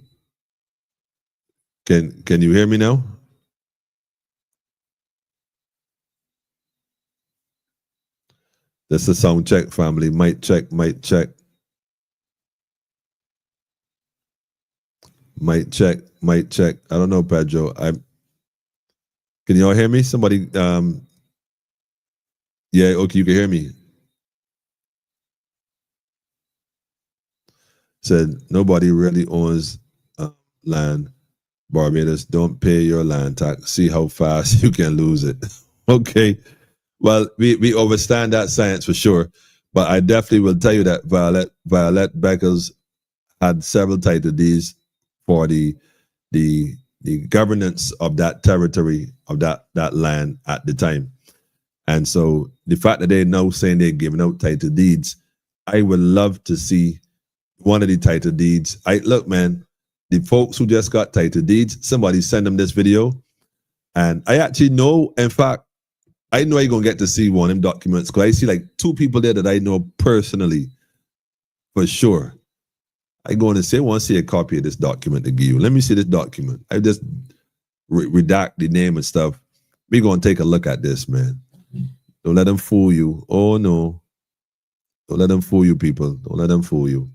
can you hear me now? That's a sound check, family. Mic check, mic check. Mic check, mic check. I don't know, Pedro. Can y'all hear me? Somebody, yeah, okay, you can hear me. Said, nobody really owns land. Barbados, don't pay your land tax. See how fast you can lose it. Okay. Well, we understand that science for sure. But I definitely will tell you that Violet Beckers had several title deeds for the governance of that territory, of that land at the time. And so the fact that they're now saying they're giving out title deeds, I would love to see one of the title deeds. Look, man, the folks who just got title deeds, somebody send them this video. And I actually know, in fact, I know you're going to get to see one of them documents, because I see like 2 people there that I know personally. for sure. I go in and say, I want to see a copy of this document to give you. Let me see this document. I just redact the name and stuff. We're going to take a look at this, man. Don't let them fool you. Oh, no. Don't let them fool you, people. Don't let them fool you.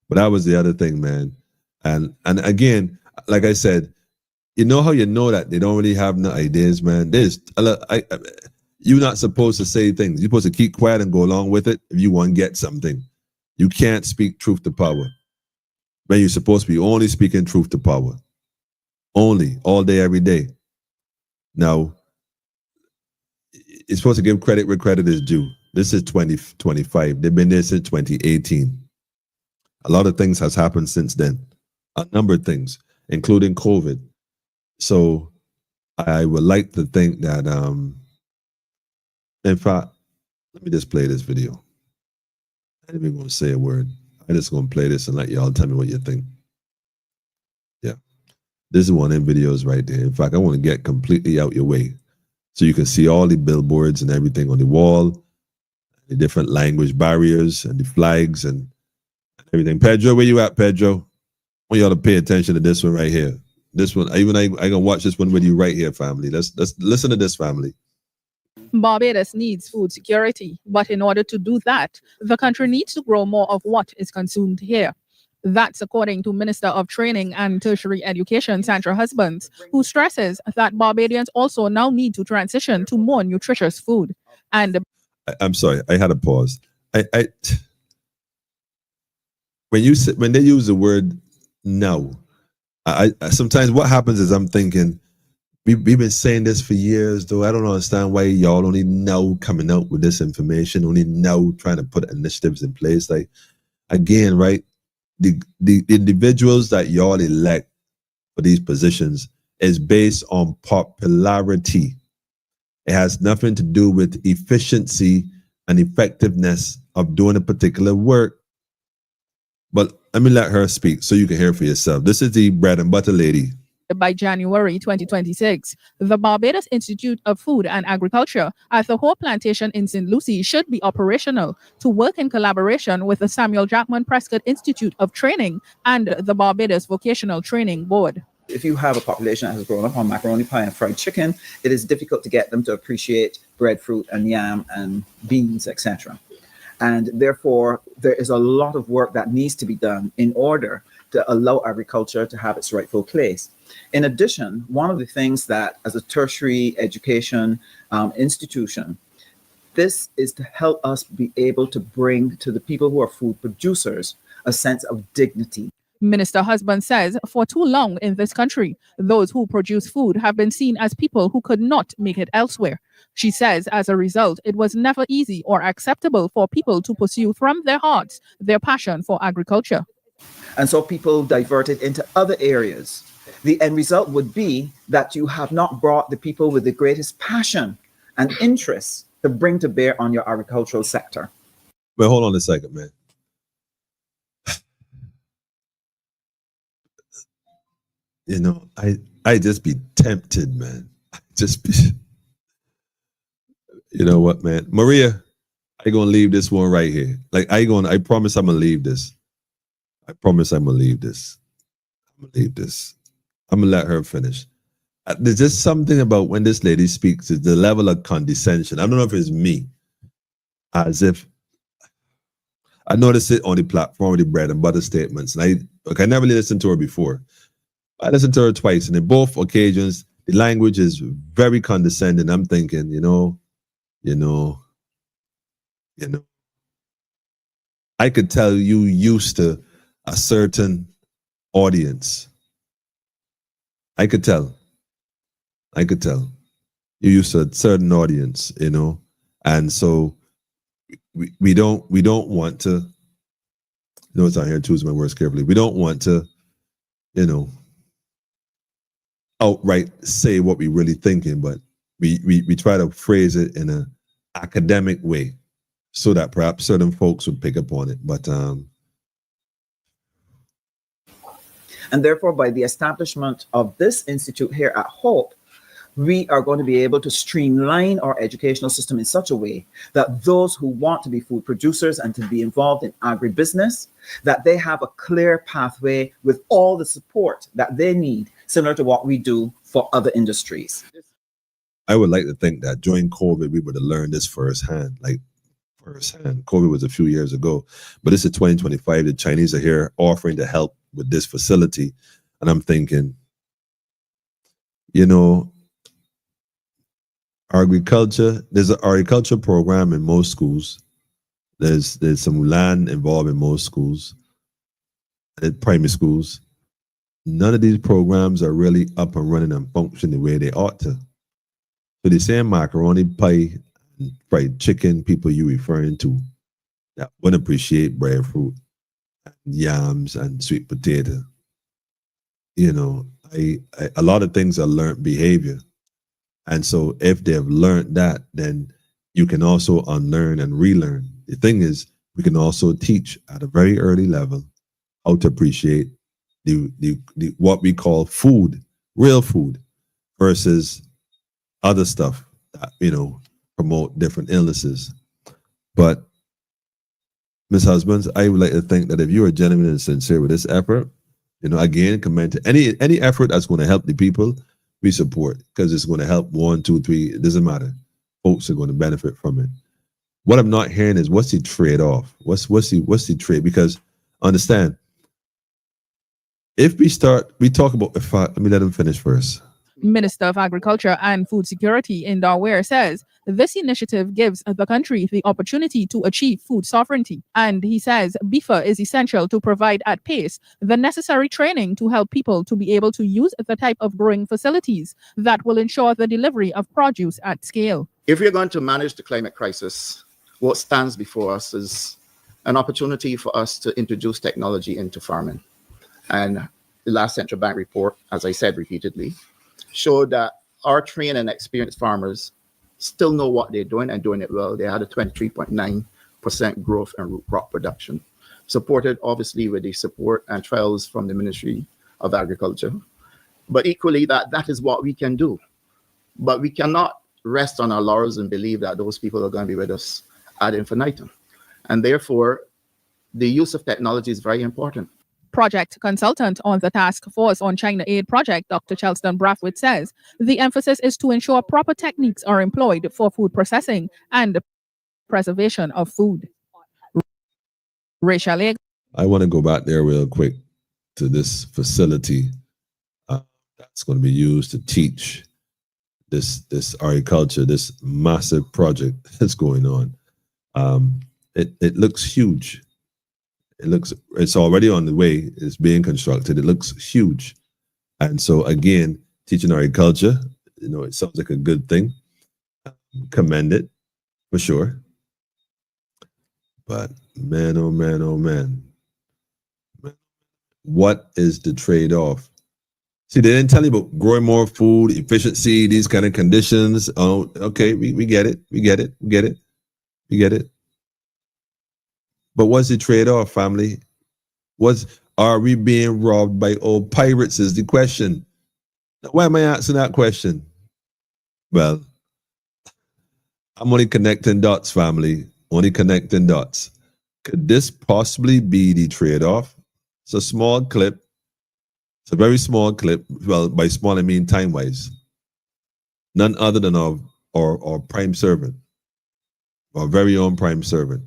But that was the other thing, man. And again, like I said, you know how you know that they don't really have no ideas, man? You're not supposed to say things. You're supposed to keep quiet and go along with it if you want to get something. You can't speak truth to power. Man, you're supposed to be only speaking truth to power. Only, all day, every day. Now, you're supposed to give credit where credit is due. This is 2025. They've been there since 2018. A lot of things has happened since then. A number of things, including COVID. So I would like to think that, in fact, let me just play this video. I ain't even going to say a word. I'm just going to play this and let y'all tell me what you think. Yeah. This is one of them videos right there. In fact, I want to get completely out your way so you can see all the billboards and everything on the wall, the different language barriers and the flags and everything. Pedro, where you at, Pedro? I want y'all to pay attention to this one right here. This one, I gonna watch this one with you right here, family. Let's listen to this, family. Barbados needs food security, but in order to do that, the country needs to grow more of what is consumed here. That's according to Minister of Training and Tertiary Education, Sandra Husbands, who stresses that Barbadians also now need to transition to more nutritious food. And I'm sorry, I had a pause. When they use the word "no," I sometimes what happens is I'm thinking, we've been saying this for years, though. I don't understand why y'all only now coming out with this information, only now trying to put initiatives in place. Like, again, right, the individuals that y'all elect for these positions is based on popularity. It has nothing to do with efficiency and effectiveness of doing a particular work. But let me let her speak so you can hear for yourself. This is the bread and butter lady. by January 2026, the Barbados Institute of Food and Agriculture at the Hope Plantation in St. Lucie should be operational to work in collaboration with the Samuel Jackman Prescott Institute of Training and the Barbados Vocational Training Board. If you have a population that has grown up on macaroni pie and fried chicken, it is difficult to get them to appreciate breadfruit and yam and beans, etc. And therefore, there is a lot of work that needs to be done in order to allow agriculture to have its rightful place. In addition, one of the things that as a tertiary education institution, this is to help us be able to bring to the people who are food producers a sense of dignity. Minister Husband says for too long in this country, those who produce food have been seen as people who could not make it elsewhere. She says as a result, it was never easy or acceptable for people to pursue from their hearts their passion for agriculture. And so people diverted into other areas. The end result would be that you have not brought the people with the greatest passion and interest to bring to bear on your agricultural sector. Well, hold on a second, man. You know, I just be tempted, man. Just be, you know what, man? Maria, I gonna leave this one right here. Like I promise I'm gonna leave this. I promise I'm gonna leave this. I'm gonna leave this. I'm gonna let her finish. There's just something about when this lady speaks, is the level of condescension. I don't know if it's me, as if I noticed it on the platform, the bread and butter statements, and I never listened to her before. I listened to her twice, and in both occasions, the language is very condescending. I'm thinking, you know, I could tell you used to a certain audience. I could tell. You used to a certain audience, you know, and so we don't want to. Notice I here choose my words carefully. We don't want to, you know, outright say what we really thinking, but we try to phrase it in an academic way so that perhaps certain folks would pick up on it. But and therefore, by the establishment of this institute here at Hope, we are going to be able to streamline our educational system in such a way that those who want to be food producers and to be involved in agribusiness, that they have a clear pathway with all the support that they need, similar to what we do for other industries. I would like to think that during COVID, we would have learned this firsthand, like firsthand. COVID was a few years ago, but it's 2025. The Chinese are here offering to help with this facility. And I'm thinking, you know, agriculture, there's an agriculture program in most schools. There's some land involved in most schools, primary schools. None of these programs are really up and running and function the way they ought to. So the same macaroni pie and fried chicken people you referring to that wouldn't appreciate breadfruit, yams, and sweet potato. You know, a lot of things are learned behavior. And so if they've learned that, then you can also unlearn and relearn. The thing is, we can also teach at a very early level how to appreciate the what we call food, real food, versus other stuff that, you know, promote different illnesses. But Ms. Husbands, I would like to think that if you are genuine and sincere with this effort, you know, again, commend to any effort that's going to help the people, we support, because it's going to help 1, 2, 3. It doesn't matter. Folks are going to benefit from it. What I'm not hearing is what's the trade-off? What's the trade? Because understand, if we talk about, let me let him finish first. Minister of Agriculture and Food Security in Darware says this initiative gives the country the opportunity to achieve food sovereignty. And he says BIFA is essential to provide at pace the necessary training to help people to be able to use the type of growing facilities that will ensure the delivery of produce at scale. If we're going to manage the climate crisis, what stands before us is an opportunity for us to introduce technology into farming. And the last central bank report, as I said repeatedly, showed that our trained and experienced farmers still know what they're doing and doing it well. They had a 23.9% growth in root crop production, supported obviously with the support and trials from the Ministry of Agriculture. But equally, that is what we can do. But we cannot rest on our laurels and believe that those people are going to be with us ad infinitum. And therefore, the use of technology is very important. Project consultant on the task force on China Aid project, Dr. Chelston Brathwaite, says the emphasis is to ensure proper techniques are employed for food processing and the preservation of food. Rachel, I want to go back there real quick to this facility that's going to be used to teach this agriculture, this massive project that's going on. It looks huge. It's already on the way. It's being constructed. It looks huge. And so again, teaching agriculture, you know, it sounds like a good thing. Commend it for sure. But man, oh man, oh man. What is the trade-off? See, they didn't tell you about growing more food, efficiency, these kind of conditions. Oh, okay, we get it. We get it. We get it. We get it. But what's the trade-off, family? Are we being robbed by old pirates is the question. Why am I asking that question? Well, I'm only connecting dots, family. Only connecting dots. Could this possibly be the trade-off? It's a small clip. It's a very small clip. Well, by small, I mean time-wise. None other than our prime servant, our very own prime servant.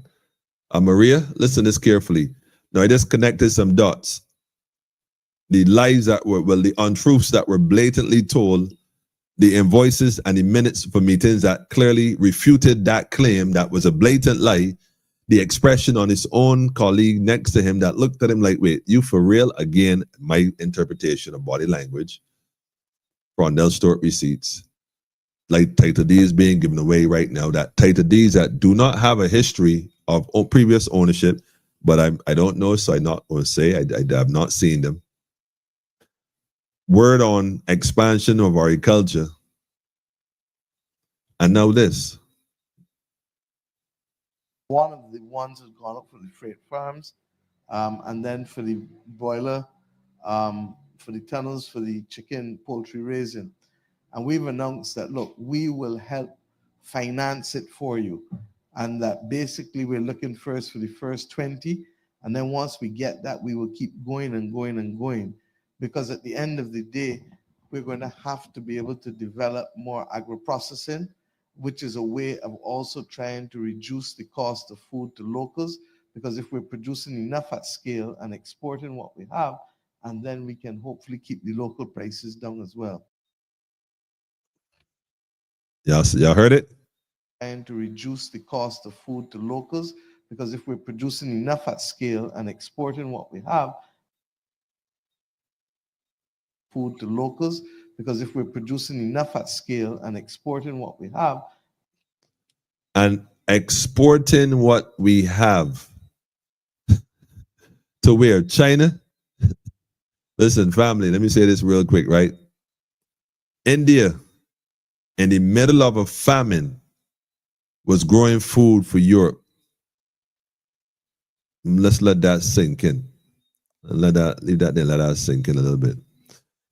Maria, listen to this carefully. Now, I just connected some dots. The lies that were, the untruths that were blatantly told, the invoices and the minutes for meetings that clearly refuted that claim that was a blatant lie, the expression on his own colleague next to him that looked at him like, wait, you for real? Again, my interpretation of body language. Rondell Stewart receipts. Like title deeds being given away right now, that title deeds that do not have a history of previous ownership, but I don't know, so I'm not going to say I have not seen them. Word on expansion of agriculture, and now this. One of the ones has gone up for the freight farms, and then for the broiler, for the tunnels, for the chicken, poultry raising. And we've announced that, look, we will help finance it for you. And that basically we're looking first for the first 20. And then once we get that, we will keep going and going and going. Because at the end of the day, we're going to have to be able to develop more agro-processing, which is a way of also trying to reduce the cost of food to locals. Because if we're producing enough at scale and exporting what we have, and then we can hopefully keep the local prices down as well. Y'all heard it? Trying to reduce the cost of food to locals, because if we're producing enough at scale and exporting what we have, food to locals, because if we're producing enough at scale and exporting what we have, and exporting what we have to where? China? Listen, family, let me say this real quick, right? India, in the middle of a famine, was growing food for Europe. Let's let that sink in. Leave that there, let that sink in a little bit.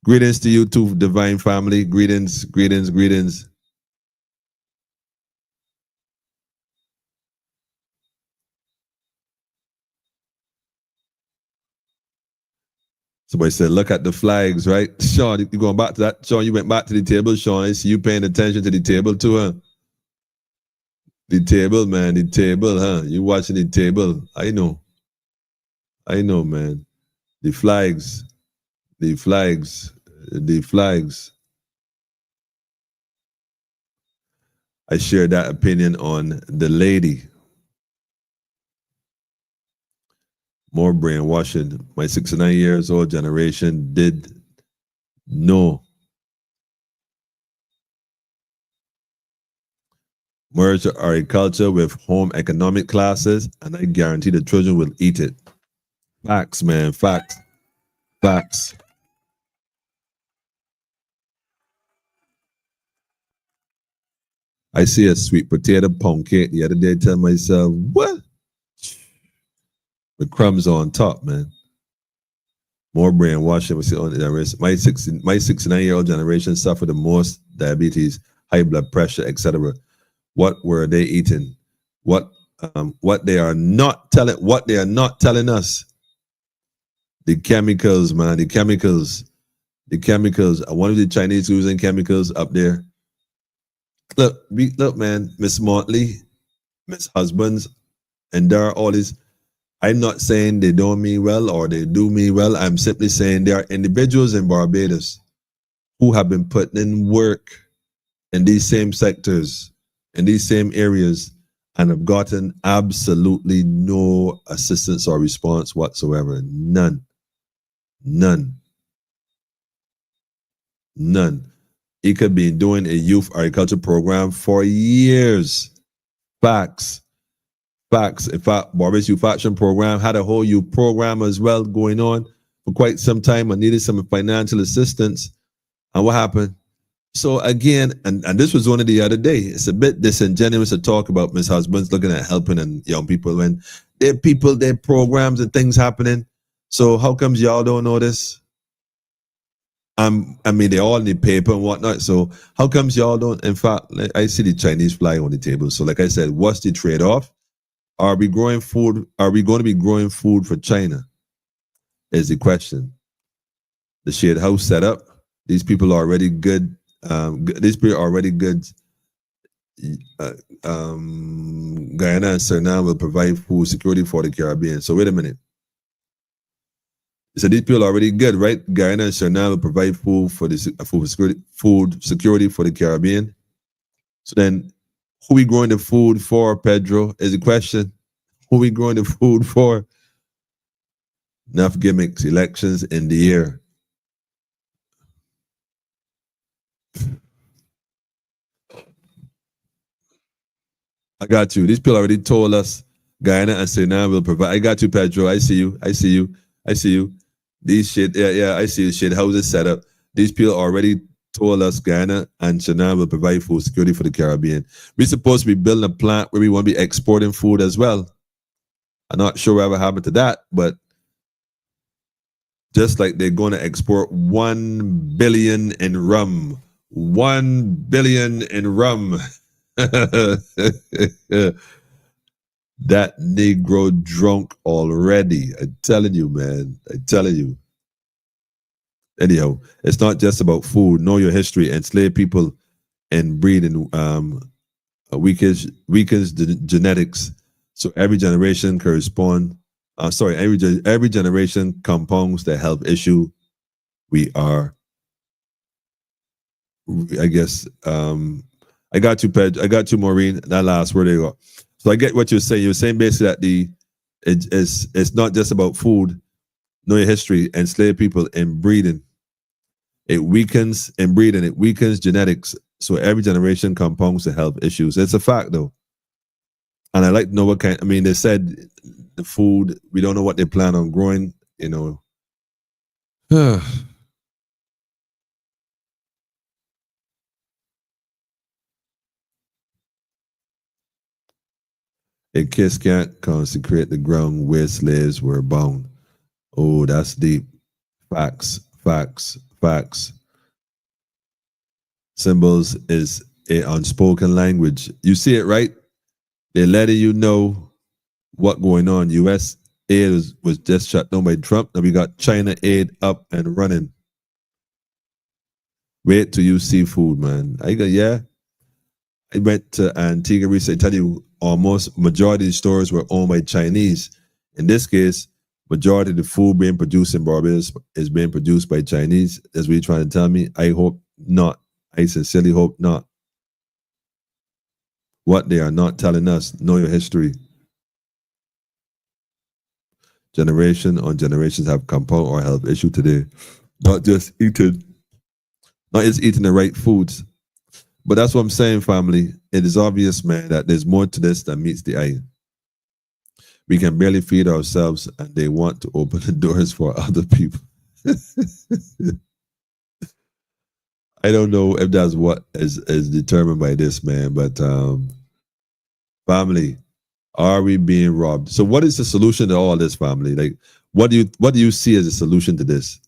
Greetings to you too, divine family. Greetings, greetings, greetings. Somebody said, look at the flags, right? Sean, you going back to that? Sean, you went back to the table, Sean. I see you paying attention to the table too, huh? The table, man, the table, huh? You watching the table. I know, man. The flags, the flags, the flags. I share that opinion on the lady. More brainwashing. My 69 years old generation did know. Merge agriculture with home economic classes, and I guarantee the children will eat it. Facts, man, facts. Facts. I see a sweet potato pound cake the other day, tell myself, what? The crumbs on top, man. More brainwashing. We see on the rest. My 69-year-old generation suffered the most diabetes, high blood pressure, etc. What were they eating? What they are not telling us. The chemicals, man. The chemicals. One of the Chinese using chemicals up there. Look, man. Miss Motley, Miss Husbands, and there are all these. I'm not saying they don't mean well or they do mean well. I'm simply saying there are individuals in Barbados who have been putting in work in these same sectors, in these same areas, and have gotten absolutely no assistance or response whatsoever. None. He could be doing a youth agriculture program for years. Facts. In fact, Barbados Youth Action Program had a whole youth program as well going on for quite some time. I needed some financial assistance. And what happened? So again, and this was only the other day, it's a bit disingenuous to talk about Miss Husbands looking at helping and young people when there are people, there are programs and things happening. So how comes y'all don't know this? I mean, they all need paper and whatnot. So how comes y'all don't? In fact, I see the Chinese flag on the table. So like I said, what's the trade-off? Are we growing food? Are we going to be growing food for China? Is the question. The shade house set up. These people are already good. These people are already good. Guyana and Suriname will provide food security for the Caribbean. So wait a minute. So these people are already good, right? Guyana and Suriname will provide food for the food security for the Caribbean. So then, who we growing the food for, Pedro, is the question. Who we growing the food for? Enough gimmicks, elections in the air. I got you. These people already told us Guyana and Suriname will provide. I got you, Pedro. I see you. These shit, yeah, I see the shit. How's it set up? These people already told us Guyana and Suriname will provide food security for the Caribbean. We're supposed to be building a plant where we want to be exporting food as well. I'm not sure whatever happened to that, but just like they're going to export 1 billion in rum, 1 billion in rum. That Negro drunk already. I'm telling you, man. I'm telling you. Anyhow, it's not just about food. Know your history. Enslave people and breeding weakens the genetics. So every generation every generation compounds the health issue. We are, I guess, I got you, Pedro. I got you, Maureen. That last word, there you go. So I get what you're saying. You're saying basically that it's not just about food. Know your history. Enslave people and breeding. It weakens genetics. So every generation compounds the health issues. It's a fact, though. And I like to know what kind. I mean, they said the food. We don't know what they plan on growing. You know. A kiss can't consecrate the ground where slaves were bound. Oh, that's deep. Facts. Symbols is an unspoken language. You see it, right? They're letting you know what going on. U.S. aid was just shut down by Trump. Now we got China aid up and running. Wait till you see food, man. I went to Antigua recently. I tell you, almost majority of the stores were owned by Chinese. In this case, majority of the food being produced in Barbados is being produced by Chinese. That's what you're trying to tell me. I hope not. I sincerely hope not. What they are not telling us, know your history. Generation on generations have compound or health issue today. Not just eating the right foods. But that's what I'm saying, family. It is obvious, man, that there's more to this than meets the eye. We can barely feed ourselves, and they want to open the doors for other people. I don't know if that's what is determined by this, man, but family, are we being robbed? So what is the solution to all this, family? Like, what do you see as a solution to this?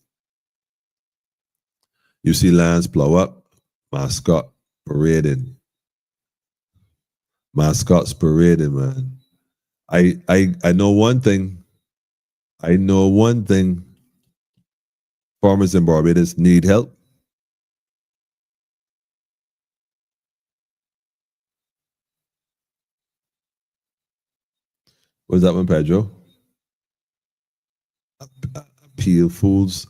You see lands blow up, mascot parading. Mascots parading, man. I know one thing. Farmers in Barbados need help. What's that one, Pedro? Appeal foods.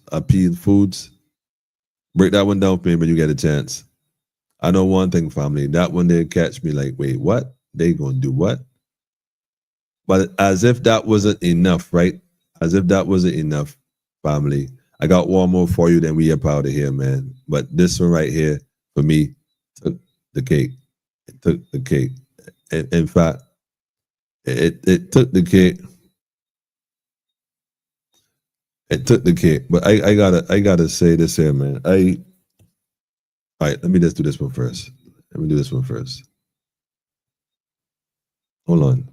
Break that one down for me when you get a chance. I know one thing, family. That one they catch me like, wait, what? They gonna do what? But as if that wasn't enough, right? As if that wasn't enough, family. I got one more for you, then we up out of here, man. But this one right here, for me, took the cake. It took the cake. In fact, it took the cake. It took the cake. But I gotta say this here, man. All right, let me just do this one first. Hold on.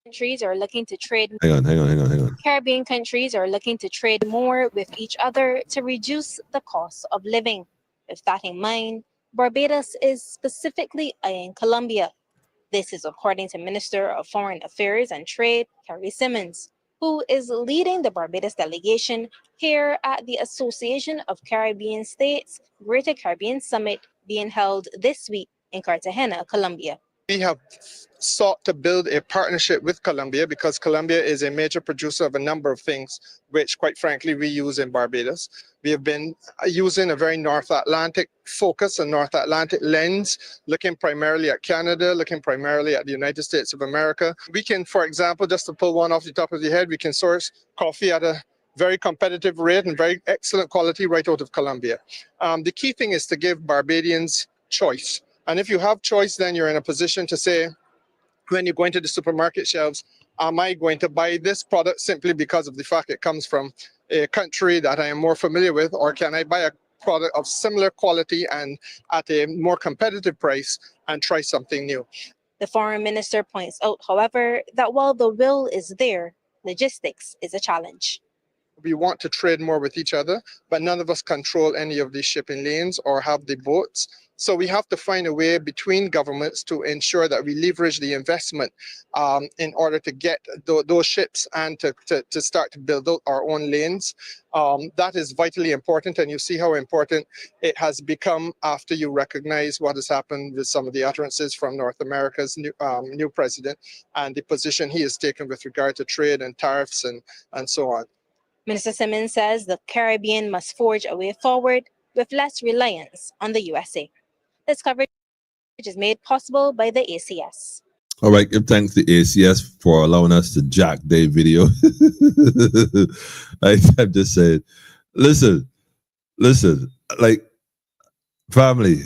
Countries are looking to trade. Hang on. Caribbean countries are looking to trade more with each other to reduce the cost of living. With that in mind, Barbados is specifically eyeing Colombia. This is according to Minister of Foreign Affairs and Trade, Carrie Simmons, who is leading the Barbados delegation here at the Association of Caribbean States Greater Caribbean Summit being held this week in Cartagena, Colombia. We have sought to build a partnership with Colombia because Colombia is a major producer of a number of things, which quite frankly we use in Barbados. We have been using a very North Atlantic focus, a North Atlantic lens, looking primarily at Canada, looking primarily at the United States of America. We can, for example, just to pull one off the top of the head, we can source coffee at a very competitive rate and very excellent quality right out of Colombia. The key thing is to give Barbadians choice. And if you have choice, then you're in a position to say, when you go into the supermarket shelves, am I going to buy this product simply because of the fact it comes from a country that I am more familiar with, or can I buy a product of similar quality and at a more competitive price and try something new? The foreign minister points out, however, that while the will is there, logistics is a challenge. we want to trade more with each other, but none of us control any of these shipping lanes or have the boats. So we have to find a way between governments to ensure that we leverage the investment in order to get those ships and to start to build out our own lanes. That is vitally important, and you see how important it has become after you recognize what has happened with some of the utterances from North America's new president and the position he has taken with regard to trade and tariffs and so on. Minister Simmons says the Caribbean must forge a way forward with less reliance on the USA. This coverage is made possible by the ACS. All right, give thanks to ACS for allowing us to jack their video. I've just said, listen, like, family,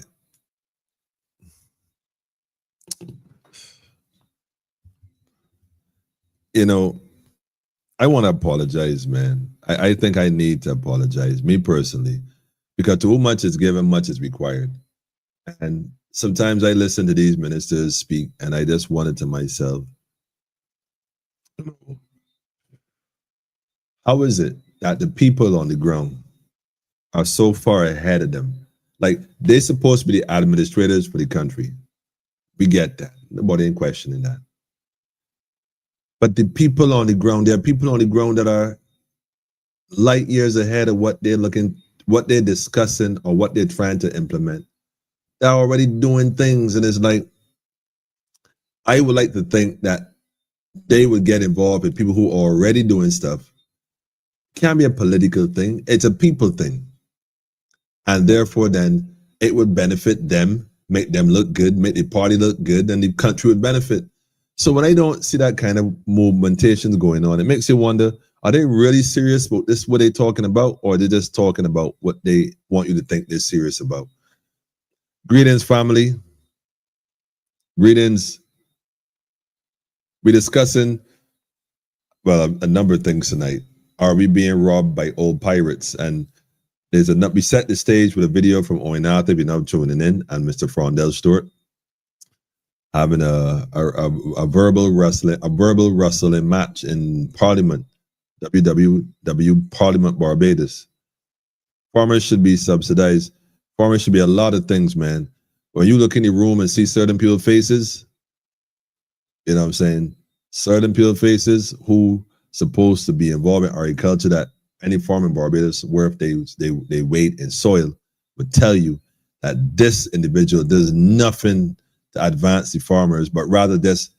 you know, I want to apologize, man. I think I need to apologize, me personally, because too much is given, much is required. And sometimes I listen to these ministers speak, and I just wonder to myself, how is it that the people on the ground are so far ahead of them? Like, they're supposed to be the administrators for the country. We get that. Nobody ain't questioning that. But the people on the ground, there are people on the ground that are light years ahead of what they're discussing or what they're trying to implement. They're already doing things, and it's like, I would like to think that they would get involved with people who are already doing stuff. Can't be a political thing. It's a people thing. And therefore, then it would benefit them, make them look good, make the party look good, and the country would benefit. So when I don't see that kind of movementations going on, it makes you wonder, are they really serious about this, what they're talking about, or are they just talking about what they want you to think they're serious about? Greetings, family. Greetings. We're discussing, well, a number of things tonight. Are we being robbed by old pirates? And we set the stage with a video from Owen Arthur, if you're now tuning in, and Mr. Frondell Stewart having a verbal wrestling match in Parliament, WWW Parliament Barbados. Farmers should be subsidized. Farmers should be a lot of things, man. When you look in the room and see certain people's faces, you know what I'm saying? Certain people's faces who supposed to be involved in agriculture, that any farm in Barbados worth they weight in soil would tell you that this individual does nothing to advance the farmers, but rather just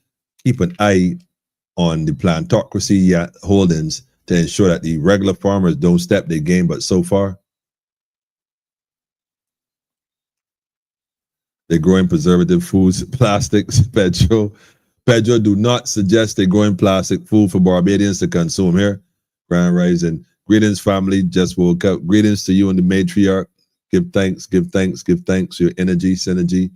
keep an eye on the plantocracy holdings to ensure that the regular farmers don't step their game. But so far, they're growing preservative foods, plastics. Pedro, do not suggest they're growing plastic food for Barbadians to consume here. Grand Rising. Greetings, family. Just woke up. Greetings to you and the matriarch. Give thanks for your energy, synergy.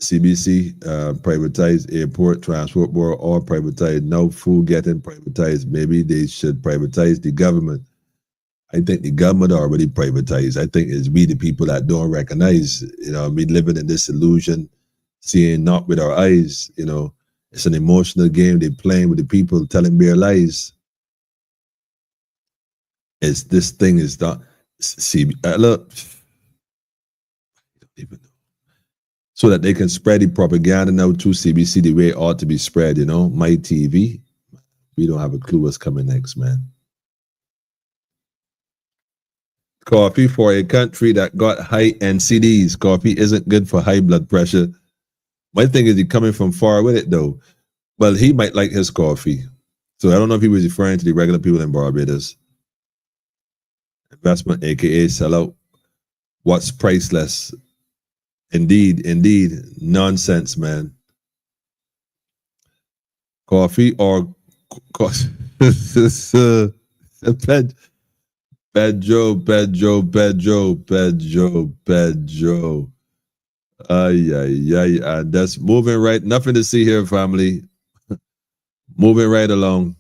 CBC, privatized airport, transport board, all privatized. No food getting privatized. Maybe they should privatize the government. I think the government already privatized. I think it's we the people that don't recognize, we living in this illusion, seeing not with our eyes, It's an emotional game. They're playing with the people, telling bare lies. This thing is not. See, look. I don't even know. So that they can spread the propaganda now to CBC the way it ought to be spread, My TV. We don't have a clue what's coming next, man. Coffee for a country that got high NCDs. Coffee isn't good for high blood pressure. My thing is, he coming from far with it, though. Well, he might like his coffee. So I don't know if he was referring to the regular people in Barbados. Investment, aka sellout. What's priceless? Indeed. Nonsense, man. Coffee or Pedro. Ay. That's moving right. Nothing to see here, family. Moving right along.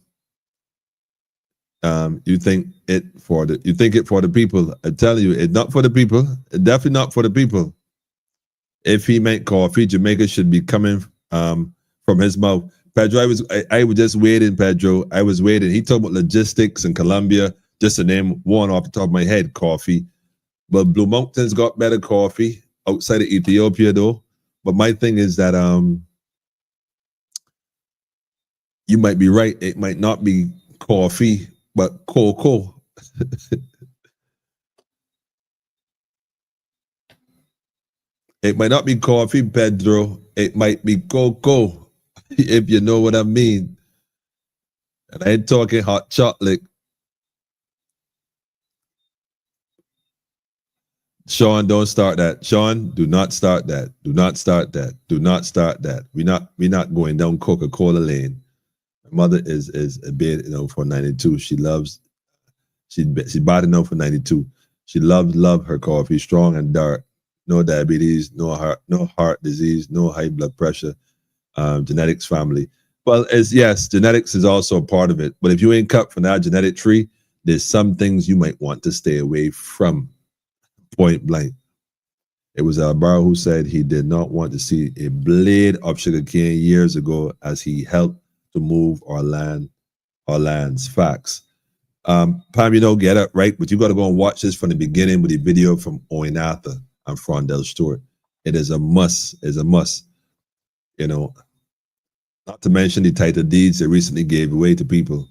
You think it for the people. I tell you, it's not for the people. It's definitely not for the people. If he meant coffee, Jamaica should be coming from his mouth. Pedro, I was just waiting, Pedro. I was waiting. He talked about logistics in Colombia, just to name one off the top of my head, coffee. But Blue Mountains got better coffee outside of Ethiopia, though. But my thing is that you might be right. It might not be coffee, but cocoa. It might not be coffee, Pedro. It might be cocoa, if you know what I mean. And I ain't talking hot chocolate. Sean, don't start that. Sean, do not start that. Do not start that. Do not start that. We're not going down Coca-Cola lane. My mother is a bit, for 92. She bought it for 92. She love her coffee, strong and dark. No diabetes, no heart disease, no high blood pressure. Genetics family. Well, yes, genetics is also a part of it. But if you ain't cut from that genetic tree, there's some things you might want to stay away from. Point blank. It was Alvaro who said he did not want to see a blade of sugarcane years ago as he helped to move our lands. Facts. Pam, get it right, but you got to go and watch this from the beginning with the video from Owen Arthur and Frondell Stewart. It is a must. It's a must. Not to mention the title deeds they recently gave away to people.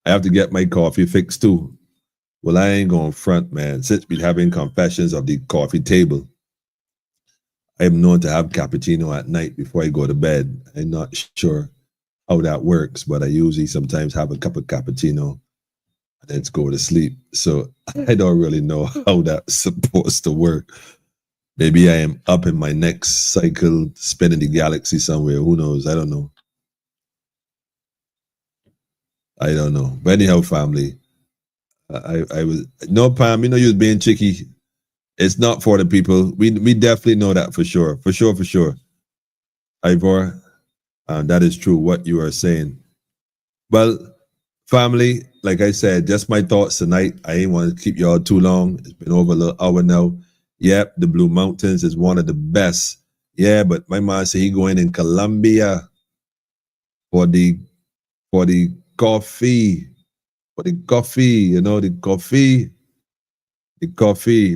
I have to get my coffee fixed too. Well, I ain't going front, man. Since we're having confessions of the coffee table, I'm known to have cappuccino at night before I go to bed. I'm not sure how that works, but I usually sometimes have a cup of cappuccino and then go to sleep. So I don't really know how that's supposed to work. Maybe I am up in my next cycle, spinning the galaxy somewhere. Who knows? I don't know. But anyhow, family, I was no, Pam. You was being cheeky. It's not for the people. We definitely know that for sure. Ivor, that is true. What you are saying. Well, family, like I said, just my thoughts tonight. I ain't want to keep y'all too long. It's been over a little hour now. Yep, the Blue Mountains is one of the best. Yeah, but my man said he going in Colombia for the coffee. The coffee.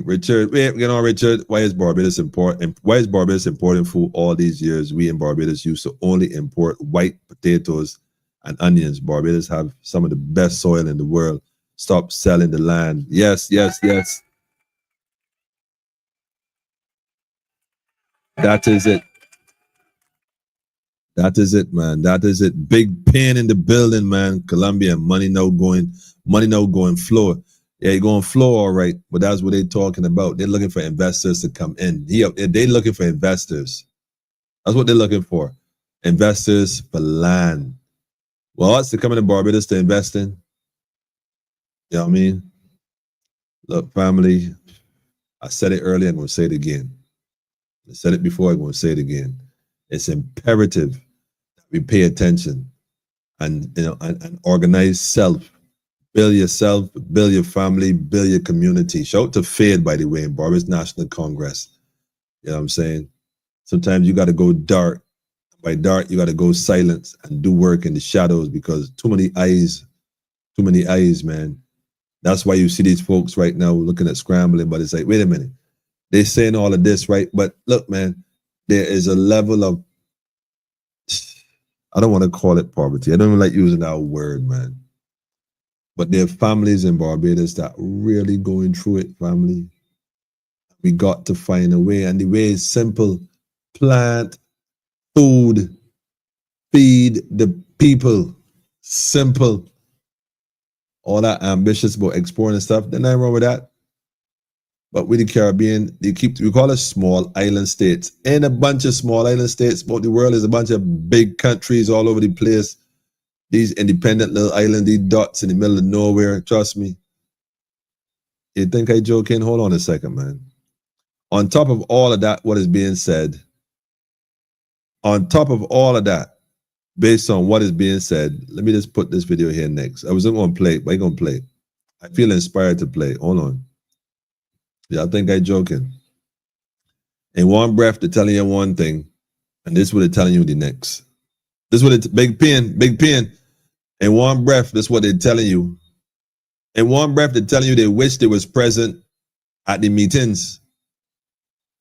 Richard, Richard, why is Barbados important? Why is Barbados important for all these years? We in Barbados used to only import white potatoes and onions. Barbados have some of the best soil in the world. Stop selling the land. Yes. That is it. That is it, man. That is it. Big pain in the building, man. Colombia, money now going floor. Yeah, you're going floor, all right. But that's what they're talking about. They're looking for investors to come in. They're looking for investors. That's what they're looking for. Investors for land. Well, us to come into Barbados to invest in. You know what I mean? Look, family, I said it earlier, I'm going to say it again. I said it before, I'm going to say it again. It's imperative that we pay attention and organize self. Build yourself, build your family, build your community. Shout out to Fade, by the way, in Barbados National Congress. You know what I'm saying? Sometimes you got to go dark. By dark, you got to go silence and do work in the shadows because too many eyes, man. That's why you see these folks right now looking at scrambling, but it's like, wait a minute. They're saying all of this, right? But look, man, there is a level of, I don't want to call it poverty. I don't even like using that word, man. But there are families in Barbados that really going through it, family. We got to find a way. And the way is simple. Plant food. Feed the people. Simple. All that ambitious about exploring and stuff. There's nothing wrong with that. But with the Caribbean, we call it small island states. Ain't a bunch of small island states, but the world is a bunch of big countries all over the place. These independent little islands, these dots in the middle of nowhere, trust me. You think I joking? Hold on a second, man. On top of all of that, what is being said, on top of all of that, based on what is being said, let me just put this video here next. I wasn't going to play it, but I'm going to play it. I feel inspired to play. Hold on. Y'all think I joking? In one breath, they're telling you one thing, and this is what they're telling you the next. This is what it's big pen. In one breath, this is what they're telling you. In one breath, they're telling you they wish they was present at the meetings.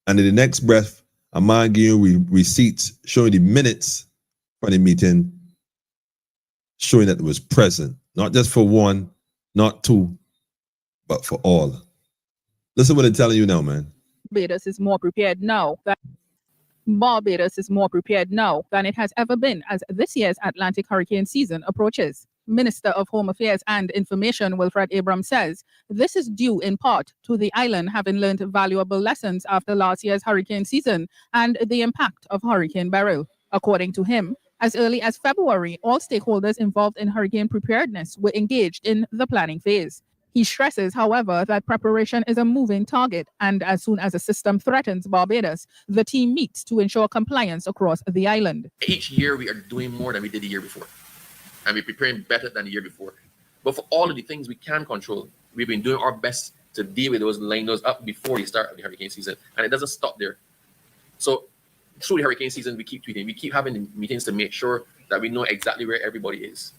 And in the next breath, a man giving you receipts showing the minutes for the meeting, showing that it was present, not just for one, not two, but for all. Listen what they're telling you now, man. Barbados is more prepared now than it has ever been as this year's Atlantic hurricane season approaches. Minister of Home Affairs and Information Wilfred Abrams says this is due in part to the island having learned valuable lessons after last year's hurricane season and the impact of Hurricane Beryl. According to him, as early as February, all stakeholders involved in hurricane preparedness were engaged in the planning phase. He stresses, however, that preparation is a moving target, and as soon as a system threatens Barbados, the team meets to ensure compliance across the island. Each year we are doing more than we did the year before, and we're preparing better than the year before. But for all of the things we can control, we've been doing our best to deal with those, line those up before the start of the hurricane season, and it doesn't stop there. So through the hurricane season, we keep tweeting, we keep having meetings to make sure that we know exactly where everybody is.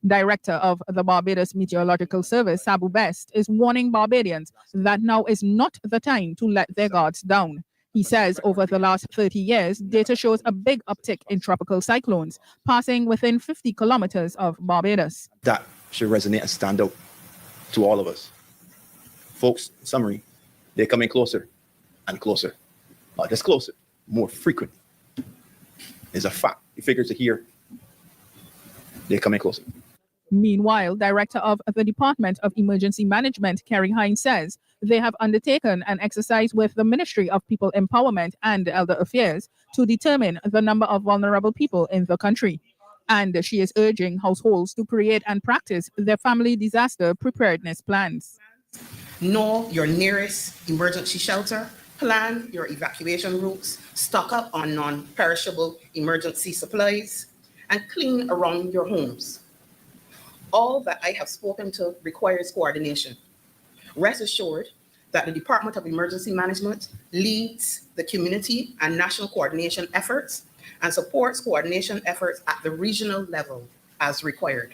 Director of the Barbados Meteorological Service, Sabu Best, is warning Barbadians that now is not the time to let their guards down. He says over the last 30 years, data shows a big uptick in tropical cyclones, passing within 50 kilometers of Barbados. That should resonate and stand out to all of us. Folks, summary, they're coming closer and closer. Not just closer, more frequent. It's a fact. The figures are here. They're coming closer. Meanwhile, Director of the Department of Emergency Management, Kerry Hines, says they have undertaken an exercise with the Ministry of People Empowerment and Elder Affairs to determine the number of vulnerable people in the country. And she is urging households to create and practice their family disaster preparedness plans. Know your nearest emergency shelter, plan your evacuation routes, stock up on non-perishable emergency supplies, and clean around your homes. All that I have spoken to requires coordination. Rest assured that the Department of Emergency Management leads the community and national coordination efforts and supports coordination efforts at the regional level as required.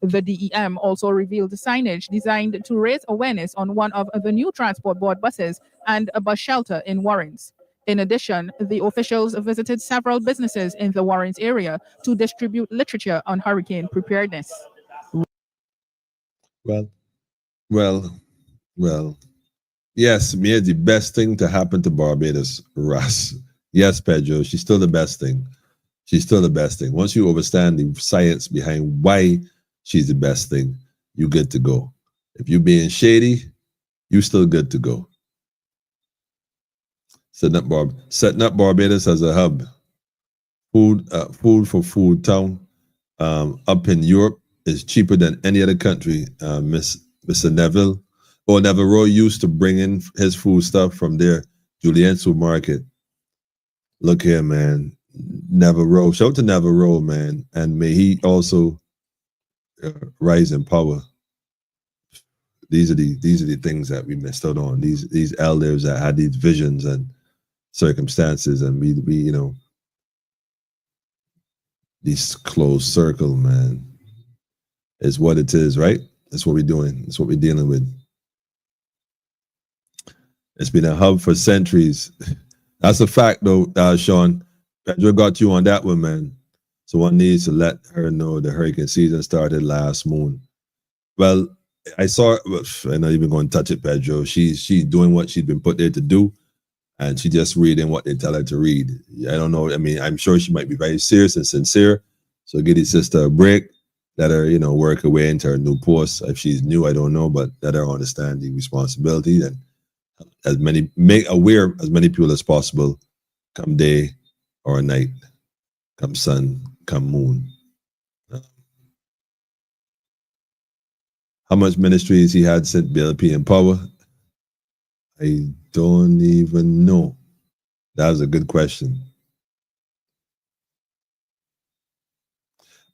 The DEM also revealed signage designed to raise awareness on one of the new transport board buses and a bus shelter in Warrens. In addition, the officials visited several businesses in the Warrens area to distribute literature on hurricane preparedness. Well. Yes, Mia, the best thing to happen to Barbados, Russ. Yes, Pedro, she's still the best thing. She's still the best thing. Once you understand the science behind why she's the best thing, you're good to go. If you're being shady, you're still good to go. Setting up Barbados as a hub. Food for food town. Up in Europe is cheaper than any other country. Mr. Neville Roy used to bring in his food stuff from there. Julienne Supermarket. Look here, man. Neville Rowe. Shout out to Neville Rowe, man. And may he also rise in power. These are the things that we missed out on. These elders that had these visions and circumstances, and we this closed circle, man, is what it is, right? That's what we're doing. That's what we're dealing with. It's been a hub for centuries. That's a fact, though, Sean. Pedro got you on that one, man. So one needs to let her know the hurricane season started last moon. Well, I saw, I'm not even going to touch it, Pedro. She's doing what she's been put there to do, and she just reading what they tell her to read. I don't know. I mean, I'm sure she might be very serious and sincere. So give the sister a break. Let her, work her way into her new post. If she's new, I don't know, but let her understand the responsibility and make aware as many people as possible, come day or night, come sun, come moon. How much ministries he had since BLP in power? I don't even know. That was a good question.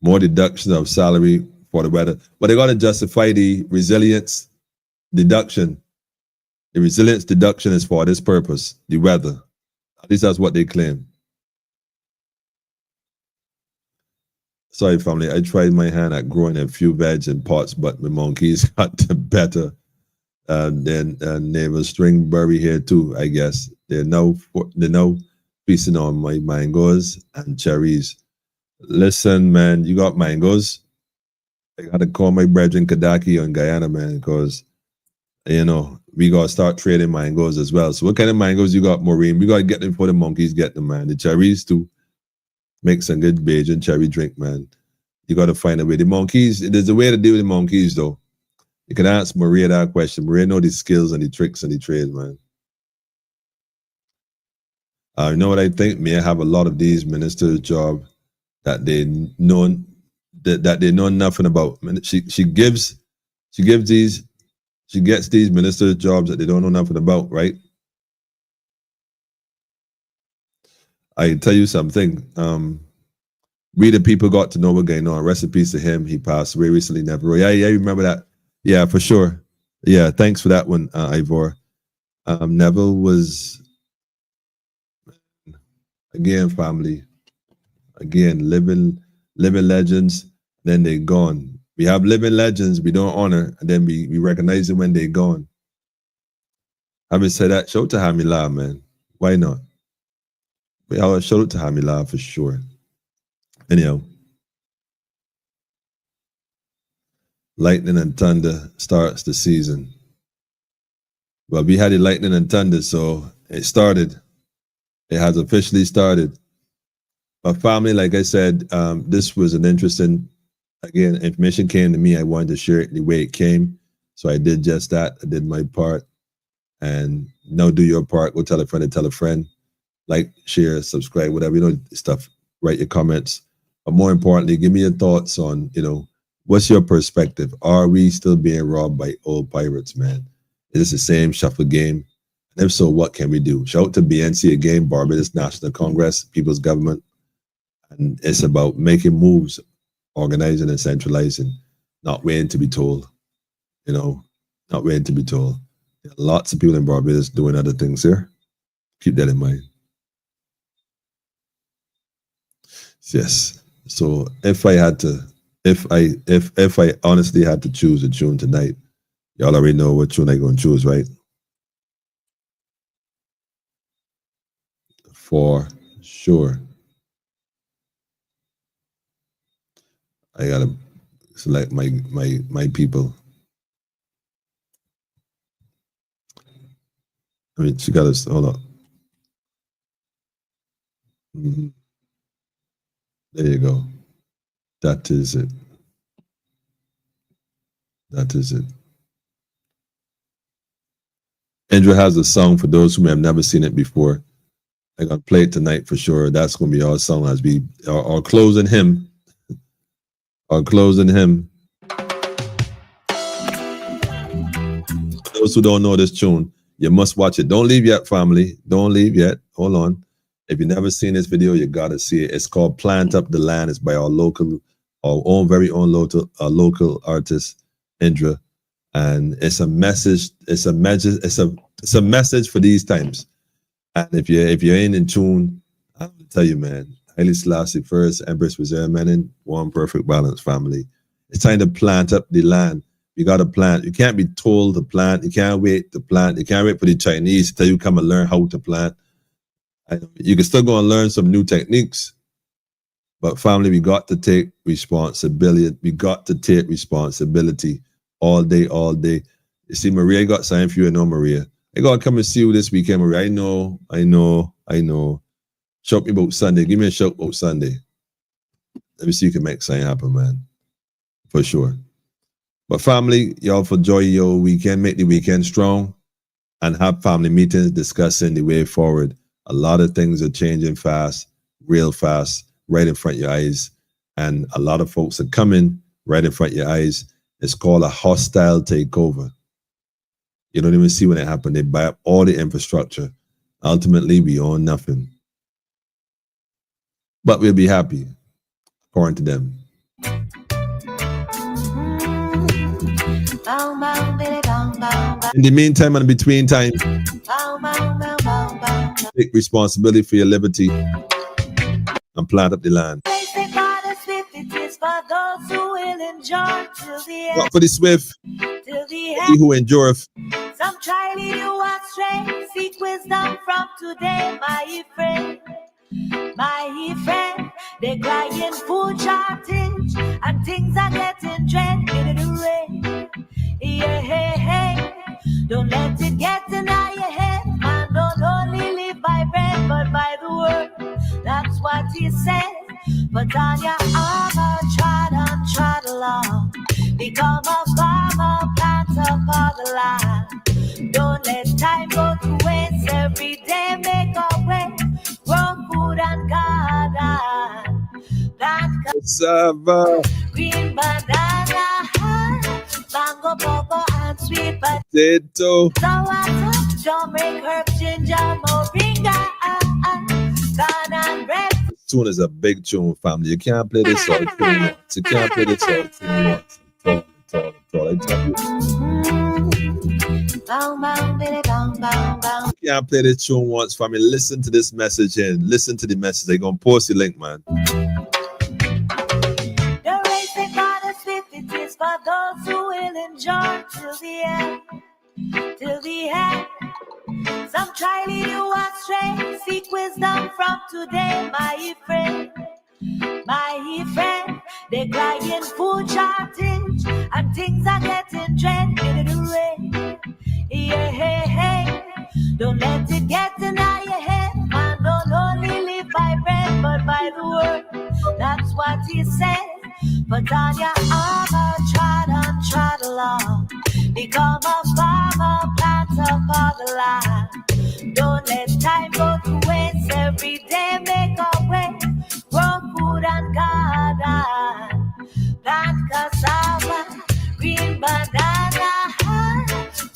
More deduction of salary for the weather. But they got to justify the resilience deduction. The resilience deduction is for this purpose, the weather. At least that's what they claim. Sorry, family. I tried my hand at growing a few veg in pots, but my monkeys got better. Then neighbor Stringberry here too, I guess. They're now feasting on my mangoes and cherries. Listen, man, you got mangoes. I gotta call my brethren Kadaki on Guyana, man, because you know we gotta start trading mangoes as well. So what kind of mangoes you got, Maureen? We gotta get them before the monkeys get them, man. The cherries too. Make some good Bajan cherry drink, man. You gotta find a way. The monkeys, there's a way to deal with the monkeys though. You can ask Maria that question. Maria know the skills and the tricks and the trades, man. You know what I think? May I have a lot of these ministers' job that they know that they know nothing about. She gets these ministers' jobs that they don't know nothing about, right? I tell you something. We the people got to know what going on. Rest in peace to him. He passed away recently. Never. Yeah, remember that. Yeah, for sure. Yeah, thanks for that one, Ivor. Neville was, again, family. Again, living legends, then they gone. We have living legends we don't honor, and then we recognize it when they gone. Having said that, shout out to Hamila, man. Why not? We all shout out to Hamila for sure. Anyhow. Lightning and thunder starts the season. Well, we had the lightning and thunder, so it started. It has officially started. My family, like I said, this was an interesting, again, information came to me. I wanted to share it the way it came. So I did just that. I did my part. And now do your part. Go tell a friend to tell a friend. Like, share, subscribe, whatever, you know, stuff. Write your comments. But more importantly, give me your thoughts on, you know, what's your perspective? Are we still being robbed by old pirates, man? Is this the same shuffle game? And if so, what can we do? Shout out to BNC again, Barbados National Congress, People's Government. And it's about making moves, organizing and centralizing, not waiting to be told, you know, not waiting to be told. There are lots of people in Barbados doing other things here. Keep that in mind. Yes. So if I honestly had to choose a tune tonight, y'all already know what tune I'm going to choose, right? For sure. I gotta select my people. I mean, she got us. Hold on. There you go. That is it. That is it. Andrew has a song for those who may have never seen it before. I'm gonna play it tonight for sure. That's gonna be our song as we are closing him. Are closing him. For those who don't know this tune, you must watch it. Don't leave yet, family. Don't leave yet. Hold on. If you've never seen this video, you gotta see it. It's called "Plant Up the Land." It's by our very own local artist, Indra, and it's a message. It's a message for these times. And if you're in tune, I'm gonna tell you, man. Haile Selassie first, Empress Reserve Menin, one perfect balance, family. It's time to plant up the land. You got to plant. You can't be told to plant. You can't wait to plant. You can't wait for the Chinese to tell you come and learn how to plant. You can still go and learn some new techniques. But family, we got to take responsibility. We got to take responsibility all day, all day. You see, Maria, I got something for you. I know, Maria. I got to come and see you this weekend, Maria. I know. Shout me about Sunday. Give me a shout about Sunday. Let me see if you can make something happen, man. For sure. But family, y'all enjoy your weekend. Make the weekend strong. And have family meetings discussing the way forward. A lot of things are changing fast, real fast, right in front of your eyes. And a lot of folks are coming right in front of your eyes. It's called a hostile takeover. You don't even see when it happened. They buy up all the infrastructure. Ultimately, we own nothing. But we'll be happy, according to them. In the meantime and between time, take responsibility for your liberty and plant up the land. will endure till the end. Not for the swift, Till the he end. who endureth. Some try lead you astray. Seek wisdom from today, my friend. My friend, they're crying food shortage and things are getting dread in the rain. Yeah, hey, hey. Don't let it get in your head. Man, don't only live by bread, but by the word. That's what he said. Put on your armor, trot along. Become a farmer, plant up all the land. Don't let time go to waste. Every day make a way. Grow food and garden. Plant Cassava, green banana, mango, cocoa, and sweet potato. sour, turmeric, herb, ginger, moringa, corn and bread. This tune is a big tune, family. You can't play this all too much. You can't play this all too much. I tell you. Bang, bang, bitty, bang, bang, bang. You can't play this tune once, family. Listen to this message and listen to the message. They're going to post the link, man. The race they got us with, it is for those who will endure till the end. Till the end. Some try lead you astray. Seek wisdom from today, my friend. My friend, they're crying food shortage and things are getting dread in the rain. Yeah, hey, hey. Don't let it get in your head. Man, don't only live by bread, but by the word. That's what he said. Put on your armor, trot along. Become a farmer, plant up all the land. Don't let time go to waste. Every day make a way. Grow food and garden. Plant cassava, green banana,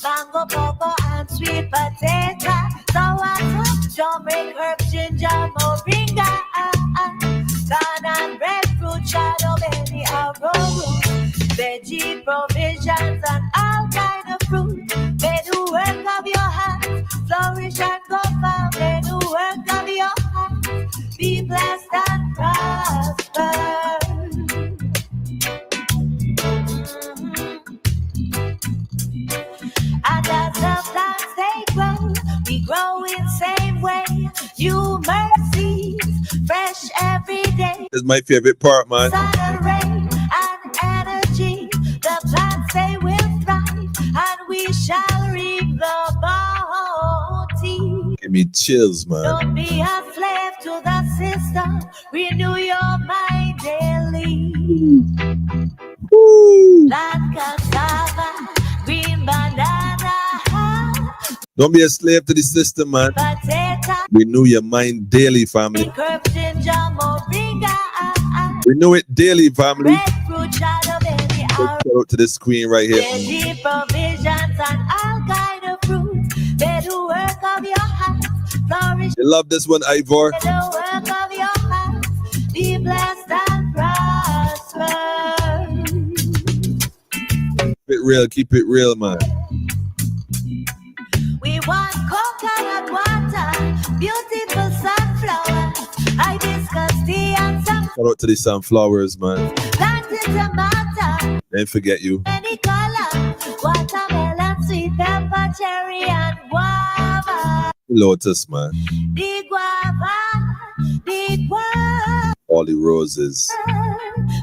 mango, cocoa, and sweet potato. Sour, turmeric, herb, ginger, moringa, corn and breadfruit, shadow, berry, arrowroot, veggie provisions, and all kind of fruit. May the work of your hands flourish and go far. May the work of your hands be blessed and prosper. And as the plants they grow, we grow in same way. New mercies, fresh every day. This is my favorite part, man. Sun and rain and energy, the plants they will thrive, and we shall reap the bounty. Give me chills, man. Don't be a slave to the system. Renew your mind daily. Plant cassava, green banana, Don't be a slave to the system, man. potato, Renew your mind daily, family. herb, ginger, moringa, Renew it daily, family. breadfruit, shadow, berry, Shout out to this queen right here. veggie provisions, and all kind of fruit. May the work of your hands flourish. You love this one, Ivor? May the work of your hands be blessed and prosper. Keep it real, man. We want coconut water, beautiful sunflower, hibiscus tea and some Shout out to the sunflowers, man. planted tomato, Ain't forget you. any color, watermelon, sweet pepper, cherry and guava. Lotus, man. The guava, All the roses.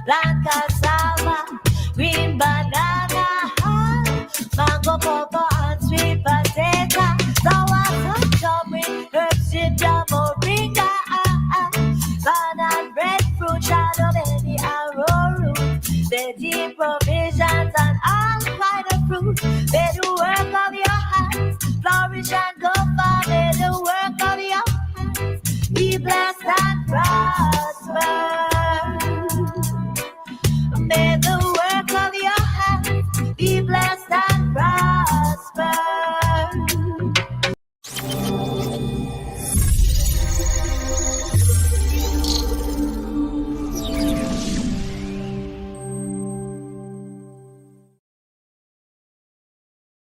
plant cassava, green banana, mango, cocoa, and sweet potato, sour, turmeric, herbs, ginger, moringa, corn and breadfruit, shadow, berry, arrowroot, veggie provisions, and all kind of fruit. May the work of your hands flourish and go far. May the work of your hands be blessed and prosper. May the